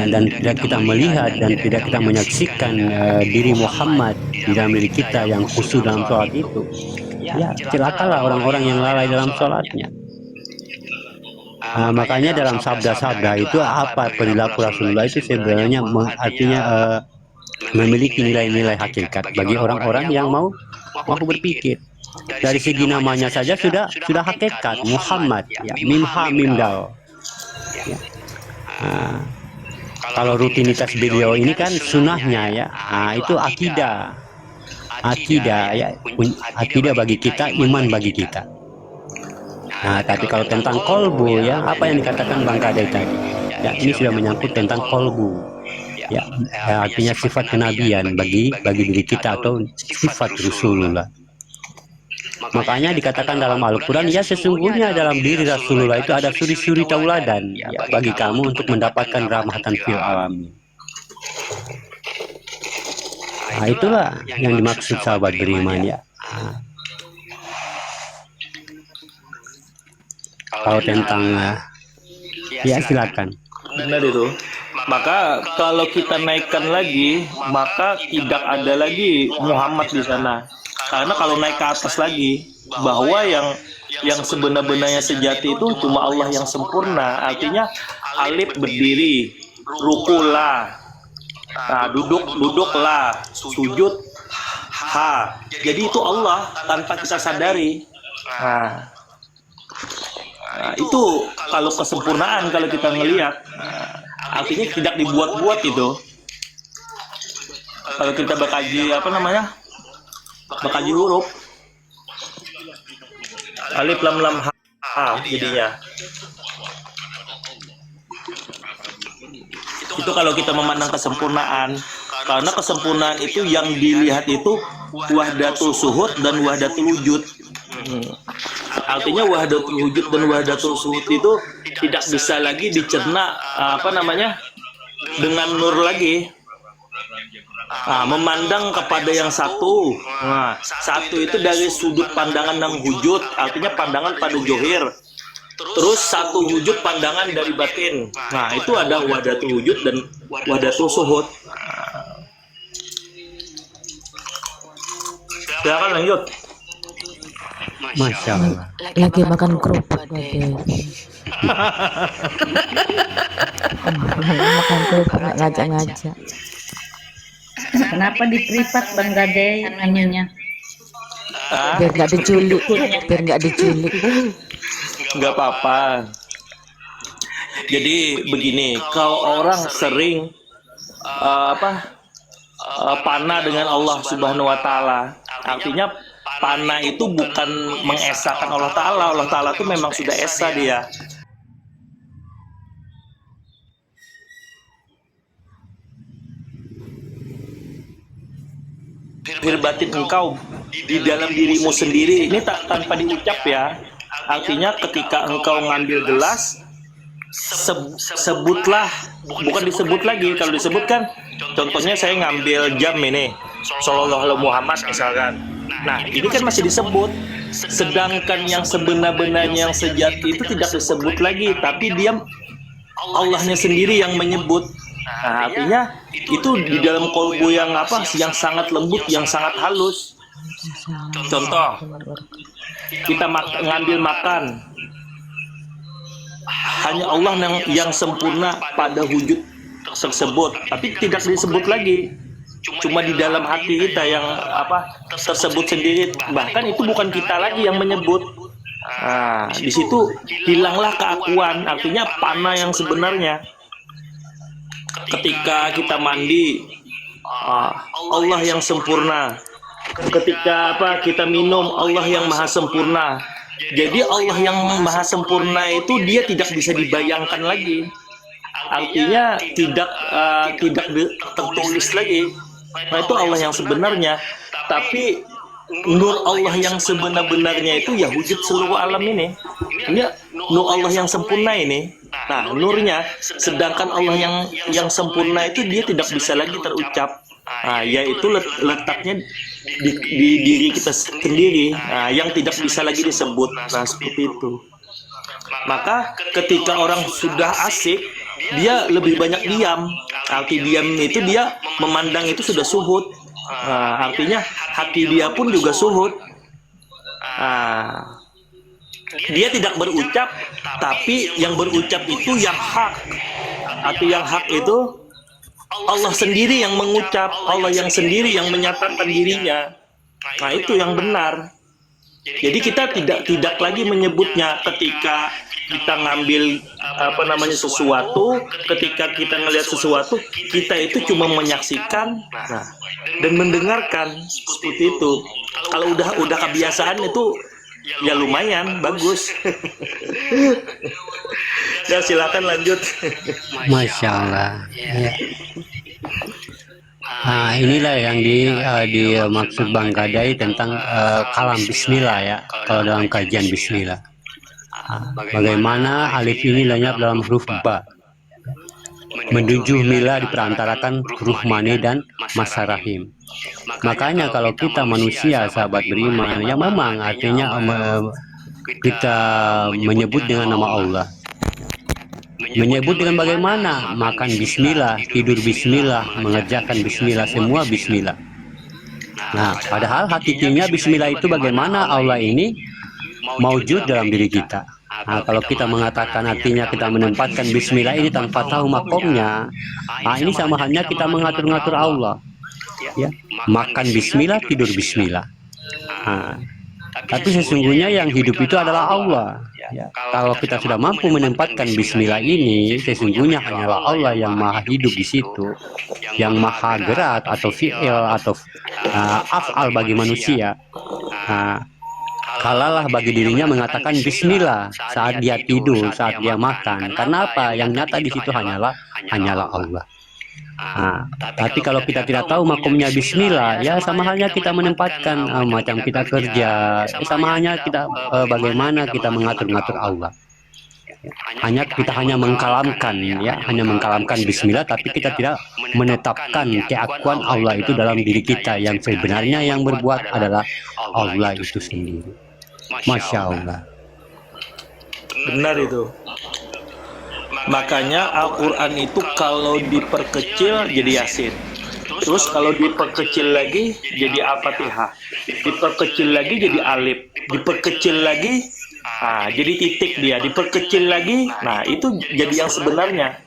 dan tidak kita melihat dan tidak kita menyaksikan diri Muhammad di dalam diri kita yang khusyuk dalam sholat itu, ya celakalah orang-orang yang lalai dalam sholatnya. Makanya dalam sabda-sabda itu apa perilaku Rasulullah itu sebenarnya artinya memiliki nilai-nilai hakikat bagi orang-orang yang mau berpikir. Dari segi namanya saja sudah hakikat Muhammad, ya, mim ha mim dal. Ya. Kalau rutinitas beliau ini kan sunnahnya, ya, itu akidah, ya, akidah bagi kita, iman bagi kita. Tapi kalau tentang kolbu, ya, apa yang dikatakan Bang Kadai tadi, ya, ini sudah menyangkut tentang kolbu, ya, artinya sifat kenabian bagi diri kita atau sifat Rasulullah. Makanya dikatakan dalam Al-Quran, ya sesungguhnya dalam diri Rasulullah itu ada suri-suri tauladan, ya, bagi kamu untuk mendapatkan rahmatan fil alamin. Itulah yang dimaksud sahabat beriman, ya. Kalau tentang ya silakan. Benar itu. Maka kalau kita naikkan lagi, maka tidak ada lagi Muhammad di sana. Karena kalau naik ke atas lagi, bahwa yang sebenar-benarnya sejati itu cuma Allah yang sempurna. Artinya alif berdiri, rukulah, duduklah, sujud ha. Jadi itu Allah tanpa kita sadari. Itu kalau kesempurnaan kalau kita ngelihat, artinya tidak dibuat-buat itu. Kalau kita berkaji berkaji huruf alif lam lam ha jadinya. Itu kalau kita memandang kesempurnaan, karena kesempurnaan itu yang dilihat itu wahdatul suhud dan wahdatul wujud. Artinya wahdatul wujud dan wahdatul suhud itu tidak bisa lagi dicerna dengan nur lagi. Memandang kepada yang satu. Satu itu dari sudut pandangan yang wujud, artinya pandangan pada johir. Terus satu wujud pandangan dari batin. Itu ada wahdatul wujud dan wahdatul suhud. Silakan lanjut. Masya Allah. Lagi makan kerupuk Gade. Makan kerupuk nggak ngajak-ngajak. Kenapa di privat Bang Gade nanyanya? Biar nggak diculik. Biar nggak diculik. Nggak apa-apa. Jadi begini, kalau orang sering panah dengan Allah Subhanahu wa taala, artinya panah itu bukan mengesahkan Allah taala. Allah taala itu memang sudah esa dia. Zahir batin engkau di dalam dirimu sendiri ini tanpa diucap ya. Artinya ketika engkau ngambil gelas, sebutlah, bukan disebut lagi. Kalau disebutkan, contohnya saya ngambil jam ini, Sallallahu Alaihi Muhammad misalkan. Nah, ini kan masih disebut. Sedangkan yang sebenar-benarnya yang sejati itu tidak disebut lagi, tapi dia Allahnya sendiri yang menyebut. Nah, artinya itu di dalam kolbu yang yang sangat lembut, yang sangat halus. Contoh, kita ngambil makan, hanya Allah yang sempurna pada wujud tersebut, tapi tidak disebut lagi. Cuma di dalam hati kita yang tersebut sendiri. Bahkan itu bukan kita lagi yang menyebut. Nah, di situ hilanglah keakuan, artinya panah yang sebenarnya. Ketika kita mandi, Allah yang sempurna. Ketika kita minum, Allah yang maha sempurna. Jadi Allah yang maha sempurna itu dia tidak bisa dibayangkan lagi. Artinya tidak tertulis lagi. Nah, itu Allah yang sebenarnya. Tapi nur Allah yang sebenar-benarnya itu ya wujud seluruh alam ini. Ini nur Allah yang sempurna ini. Nah, nurnya, sedangkan Allah yang sempurna itu dia tidak bisa lagi terucap. Nah, yaitu letaknya di diri kita sendiri, yang tidak bisa lagi disebut. Nah, seperti itu. Maka ketika orang sudah asik, dia lebih banyak diam. Arti diam itu dia memandang itu sudah suhud. Artinya hati dia pun juga suhud. Dia tidak berucap, tapi yang berucap itu yang hak. Arti yang hak itu Allah sendiri yang mengucap, Allah yang sendiri yang menyatakan dirinya. Nah, itu yang benar. Jadi kita tidak lagi menyebutnya ketika kita ngambil sesuatu, ketika kita ngelihat sesuatu, kita itu cuma menyaksikan dan mendengarkan, seperti itu. Kalau udah kebiasaan itu ya lumayan bagus. Ya, silakan lanjut. Masya Allah. Ya. Nah, inilah yang dimaksud Bang Gadai tentang kalam Bismillah ya. Kalau dalam kajian Bismillah, bagaimana alif ini lenyap dalam huruf ba, menunjuk mila diperantarakan huruf mane dan masarahim. Makanya kalau kita manusia sahabat beriman, ya memang artinya kita menyebut dengan nama Allah. Menyebut dengan bagaimana? Makan bismillah, tidur bismillah, mengerjakan bismillah, semua bismillah. Nah, padahal hakikatnya bismillah itu bagaimana Allah ini maujud dalam diri kita. Nah, kalau kita mengatakan artinya kita menempatkan bismillah ini tanpa tahu makomnya, ini sama halnya kita mengatur-ngatur Allah. Ya, makan bismillah, tidur bismillah. Tapi sesungguhnya yang hidup itu adalah Allah. Ya, kalau kita sudah mampu menempatkan bismillah ini, sesungguhnya hanyalah Allah yang maha hidup di situ, yang maha gerak atau fi'il atau af'al bagi manusia. Kalalah bagi dirinya mengatakan bismillah saat dia tidur, saat dia makan. Karena apa? Yang nyata di situ hanyalah Allah. Tapi kalau kita tidak tahu makomnya bismillah, ya sama halnya kita menempatkan macam kita kerja, sama halnya kita bagaimana kita mengatur-ngatur Allah. Kita hanya mengkalamkan, ya, hanya mengkalamkan bismillah, tapi kita tidak menetapkan keakuan Allah itu dalam diri kita, yang sebenarnya yang berbuat adalah Allah itu sendiri. Masya Allah. Benar itu. Makanya Al-Quran itu kalau diperkecil jadi Yasin. Terus kalau diperkecil lagi jadi Al-Fatihah. Diperkecil lagi jadi alif. Diperkecil lagi jadi titik dia. Diperkecil lagi, nah itu jadi yang sebenarnya.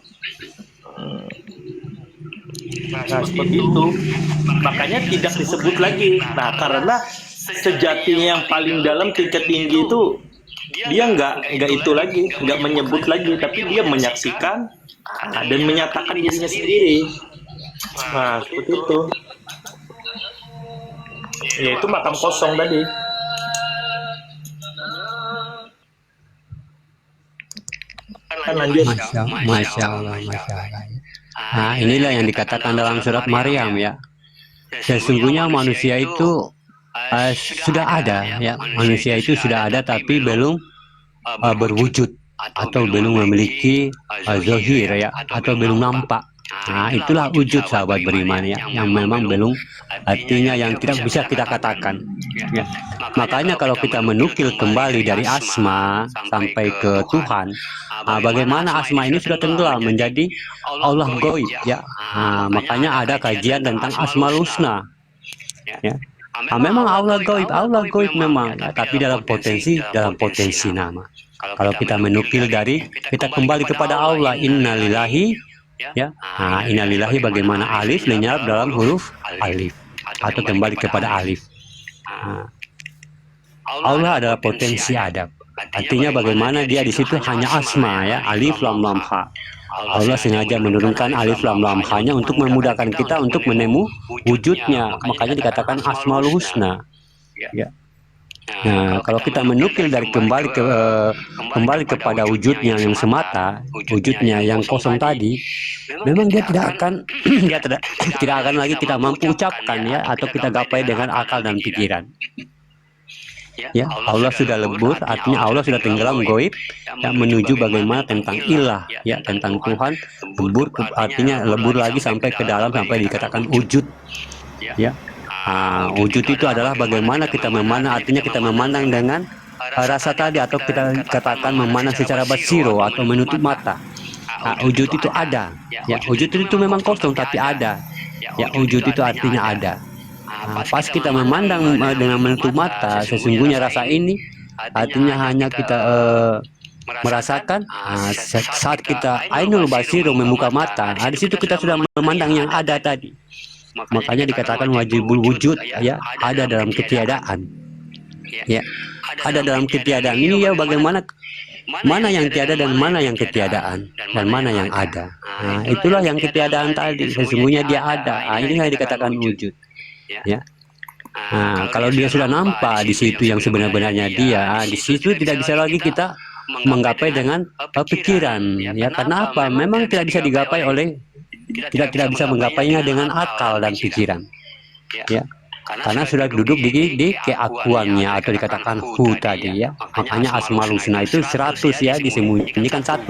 Nah, seperti itu. Makanya tidak disebut lagi. Nah, karena sejatinya yang paling dalam tingkat tinggi itu dia nggak itu lagi, nggak menyebut lagi, tapi dia menyaksikan dan menyatakan dirinya sendiri. Nah, seperti itu. Yaitu makam kosong tadi. Kan lanjut. Masya Allah. Nah, inilah yang dikatakan dalam surat Maryam ya. Sesungguhnya manusia itu sudah ada ya. Manusia itu sudah ada tapi belum berwujud atau belum memiliki zohir ya, atau belum nampak. Nah, itulah wujud sahabat beriman ya, yang memang belum, artinya yang tidak bisa kita katakan ya. Makanya kalau kita menukil kembali dari asma sampai ke Tuhan, bagaimana asma ini sudah tenggelam menjadi Allah Goib ya. Makanya ada kajian tentang Asmaul Husna ya. Memang Allah Goib memang ya, tapi dalam potensi nama. Kalau kita menukil dari, kita kembali kepada Allah, innalillahi ya. Innalillahi bagaimana alif lenyap dalam huruf alif atau kembali kepada alif. Allah adalah potensi adab. Artinya bagaimana dia di situ hanya asma ya, alif lam lam ha. Allah sengaja menurunkan alif lam lam hanya untuk memudahkan kita untuk menemu wujudnya. Makanya dikatakan Asmaul Husna. Ya. Nah, kalau kita menukil dari kembali kepada wujudnya yang semata, wujudnya yang kosong tadi, memang dia tidak akan tidak akan lagi kita mampu ucapkan ya, atau kita gapai dengan akal dan pikiran. Ya, Allah sudah lebur, artinya Allah sudah tenggelam goib, ya, menuju bagaimana tentang ilah, ya, tentang Tuhan, lebur, artinya lebur lagi sampai ke dalam, sampai dikatakan wujud, ya. Wujud itu adalah bagaimana kita memandang, artinya kita memandang dengan rasa tadi, atau kita katakan memandang secara basiro atau menutup mata. Wujud itu ada, ya, wujud itu memang kosong tapi ada, ya, wujud itu artinya ada. Pas kita memandang dengan menutup mata, sesungguhnya rasa ini artinya hanya kita merasakan saat kita ainul basiro membuka mata. Di situ kita sudah memandang yang ada tadi. Makanya dikatakan wajibul wujud ya, ada dalam ketiadaan. Ya, ada dalam ketiadaan ini ya, bagaimana mana yang tiada dan mana yang ketiadaan dan mana yang ada. Itulah yang ketiadaan tadi, sesungguhnya dia ada. Ini yang dikatakan wujud. Ya. Kalau dia sudah nampak di situ yang sebenarnya dia, di situ tidak bisa lagi kita menggapai dengan pikiran. Ya, karena apa? Memang tidak bisa digapai oleh tidak bisa menggapainya dengan akal dan pikiran. Ya. Karena sudah duduk di keakuannya, atau dikatakan hu tadi ya. Makanya Asmaul Husna itu 100 ya, disembunyikan 1.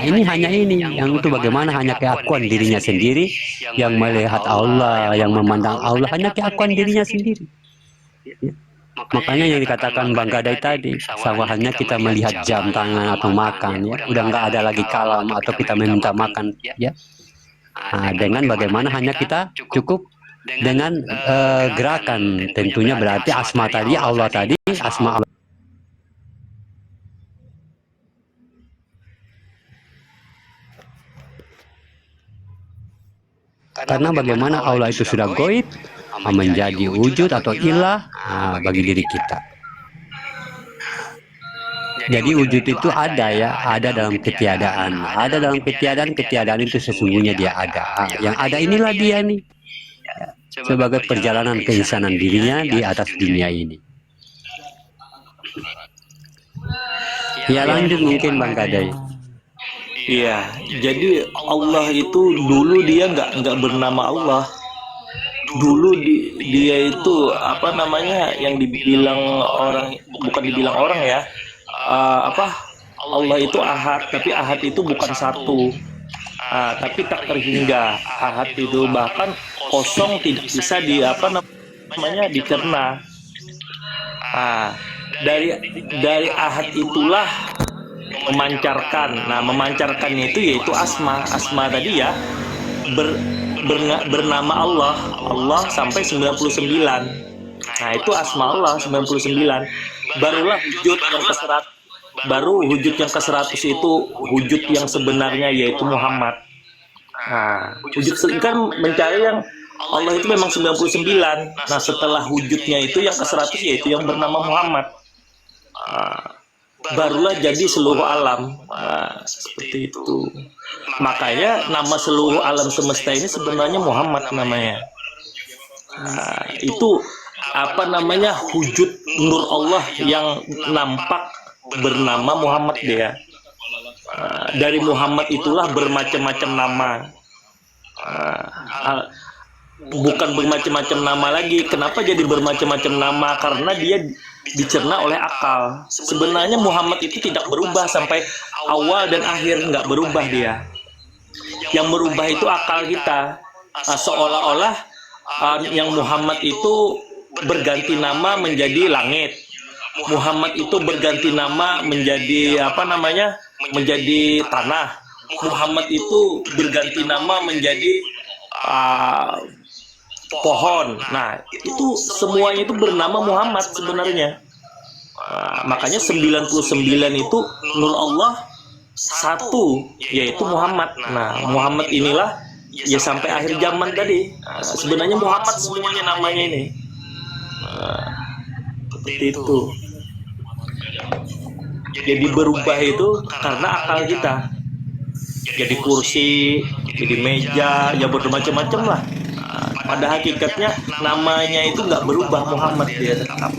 Ini hanya ini yang itu bagaimana hanya keakuan dirinya sendiri, yang melihat Allah, yang memandang Allah, hanya keakuan dirinya sendiri. Ya. Makanya yang dikatakan Bang Gadai tadi, sawahannya kita melihat jam tangan atau makan ya, udah nggak ada lagi kalam atau kita meminta makan ya. Dengan bagaimana hanya kita cukup dengan gerakan, tentunya berarti asma tadi, Allah tadi, asma Allah. Karena bagaimana Allah itu sudah goib, menjadi wujud atau ilah bagi diri kita. Jadi wujud itu ada ya, ada dalam ketiadaan. Ada dalam ketiadaan, ketiadaan itu sesungguhnya dia ada. Yang ada inilah dia nih, sebagai perjalanan keinsanan dirinya di atas dunia ini. Ya, lanjut mungkin Bang Gadai. Iya, jadi Allah itu dulu dia nggak bernama Allah. Dulu dia itu apa namanya, yang dibilang orang, bukan dibilang orang ya, Allah itu ahad, tapi ahad itu bukan satu, tapi tak terhingga. Ahad itu bahkan kosong, tidak bisa dicerna. Dari ahad itulah memancarkan. Nah, memancarkannya itu yaitu asma tadi ya, bernama Allah. Allah sampai 99. Nah, itu asma Allah 99. Barulah wujud yang ke-100. Baru wujud yang ke-100 itu wujud yang sebenarnya, yaitu Muhammad. Nah, wujud kan mencari yang Allah itu memang 99. Nah, setelah wujudnya itu yang ke-100 yaitu yang bernama Muhammad. Barulah jadi seluruh alam. Seperti itu. Makanya nama seluruh alam semesta ini sebenarnya Muhammad namanya. Itu apa namanya, wujud nur Allah yang nampak bernama Muhammad dia. Dari Muhammad itulah bermacam-macam nama. Bukan bermacam-macam nama lagi. Kenapa jadi bermacam-macam nama? Karena dia dicerna oleh akal. Sebenarnya Muhammad itu tidak berubah sampai awal dan akhir, nggak berubah dia. Yang berubah itu akal kita. Seolah-olah yang Muhammad itu berganti nama menjadi langit. Muhammad itu berganti nama menjadi apa namanya? Menjadi tanah. Muhammad itu berganti nama menjadi pohon. Nah, itu semuanya itu bernama Muhammad sebenarnya. Makanya 99 itu nur Allah satu, yaitu Muhammad. Nah, Muhammad inilah ya sampai akhir zaman tadi. Sebenarnya Muhammad semuanya namanya ini. Seperti itu. Jadi berubah itu karena akal kita. Jadi kursi, jadi meja, ya bermacam-macam lah. Pada hakikatnya namanya itu nggak berubah, Muhammad dia tetap.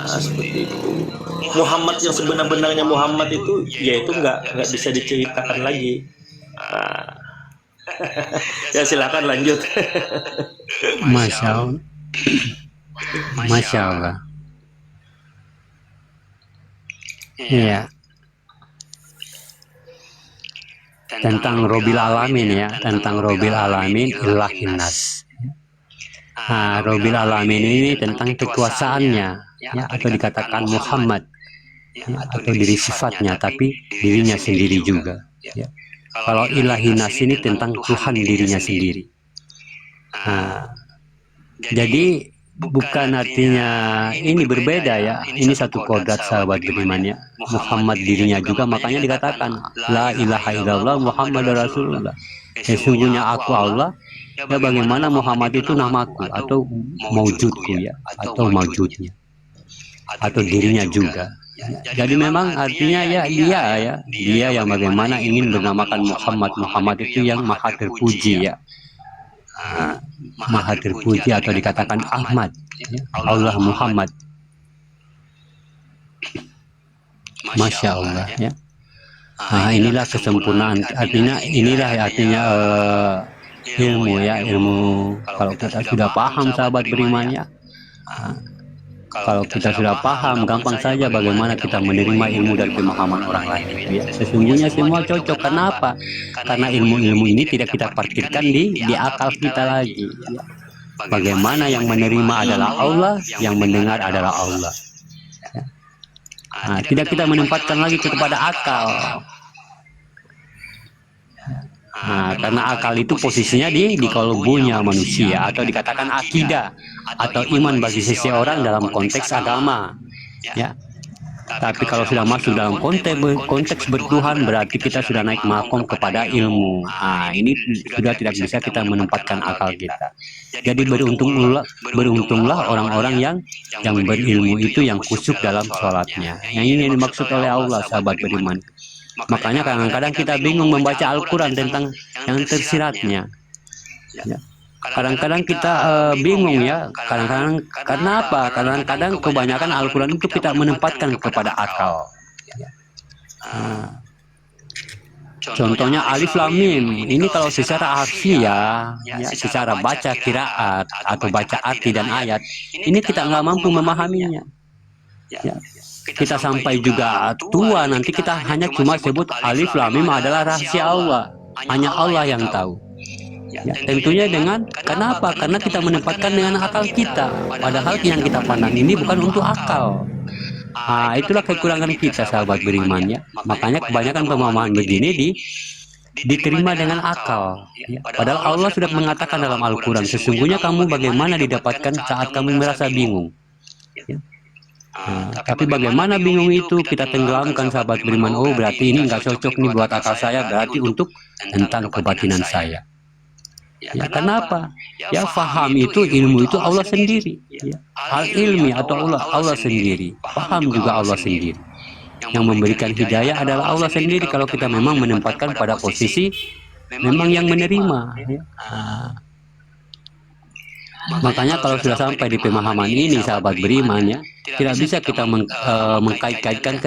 Seperti itu. Muhammad yang sebenar-benarnya Muhammad itu, yaitu nggak bisa diceritakan lagi. Ya silakan lanjut. Masya Allah. Masya Allah. Iya. Tentang Robil Alamin ya, tentang Robil Alamin ilahin nas. Nah, Robil Alamin ini tentang kekuasaannya, ya, atau dikatakan Muhammad, ya, atau diri sifatnya, tapi dirinya sendiri juga. Ya. Kalau ilahin nas ini tentang Tuhan dirinya sendiri. Nah, jadi bukan artinya ini berbeda ya, ini satu kodrat sahabat beriman ya. Muhammad dirinya juga, makanya dikatakan la ilaha illallah Muhammad Rasulullah. Sesungguhnya aku Allah, ya bagaimana Muhammad itu namaku atau maujudku ya, atau maujudnya, atau dirinya juga. Jadi memang artinya ya dia yang bagaimana ingin bernamakan Muhammad. Muhammad itu yang maha terpuji ya. Maha terpuji atau dikatakan Ahmad, ya, Allah Muhammad. Masya Allah ya. Nah, inilah kesempurnaan, artinya inilah artinya ilmu ya, ilmu. Kalau kita sudah paham sahabat beriman ya, kalau kita sudah paham, gampang saja bagaimana kita menerima ilmu dan pemahaman orang lain itu ya. Sesungguhnya semua cocok. Kenapa? Karena ilmu-ilmu ini tidak kita parkirkan di akal kita lagi. Ya. Bagaimana yang menerima adalah Allah, yang mendengar adalah Allah. Ya. Nah, tidak kita menempatkan lagi kepada akal. Nah, karena akal itu posisinya di kalbunya manusia, atau dikatakan akidah atau iman bagi seseorang dalam konteks agama ya. Tapi kalau sudah masuk dalam konteks bertuhan, berarti kita sudah naik makom kepada ilmu. Nah, ini sudah tidak bisa kita menempatkan akal kita. Jadi beruntunglah orang-orang yang berilmu itu, yang khusyuk dalam sholatnya. Yang ini dimaksud oleh Allah sahabat beriman. Makanya kadang-kadang kita bingung membaca Al-Quran tentang yang tersiratnya ya. Kadang-kadang kita bingung ya, kadang-kadang karena apa? Kadang-kadang kebanyakan Al-Quran itu kita menempatkan kepada akal ya. Contohnya Alif Lam Mim ini kalau secara harfiah ya, secara baca qiraat atau baca arti dan ayat, ini kita nggak mampu memahaminya ya. Kita sampai juga tua nanti kita hanya cuma sebut Alif Lam Mim adalah rahasia Allah, hanya Allah yang tahu ya. Tentunya dengan kenapa? Karena kita menempatkan dengan akal kita, padahal yang kita pandang ini bukan untuk akal. Itulah kekurangan kita sahabat beriman ya. Makanya kebanyakan pemahaman begini diterima dengan akal. Ya. Padahal Allah sudah mengatakan dalam Al-Quran, sesungguhnya kamu bagaimana didapatkan saat kamu merasa bingung. Ya. Nah, tapi bagaimana bingung itu kita tenggelamkan sahabat beriman. Oh berarti ini nggak cocok nih buat akal saya, berarti untuk tentang kebatinan saya. Ya kenapa? Ya faham itu, ilmu itu Allah sendiri. Ya. Al ilmi atau Allah sendiri. Paham juga Allah sendiri. Yang memberikan hidayah adalah Allah sendiri kalau kita memang menempatkan pada posisi memang yang menerima. Ya. Nah, makanya kalau sudah sampai di pemahaman ini sahabat beriman ya, tidak bisa kita mengkait-kaitkan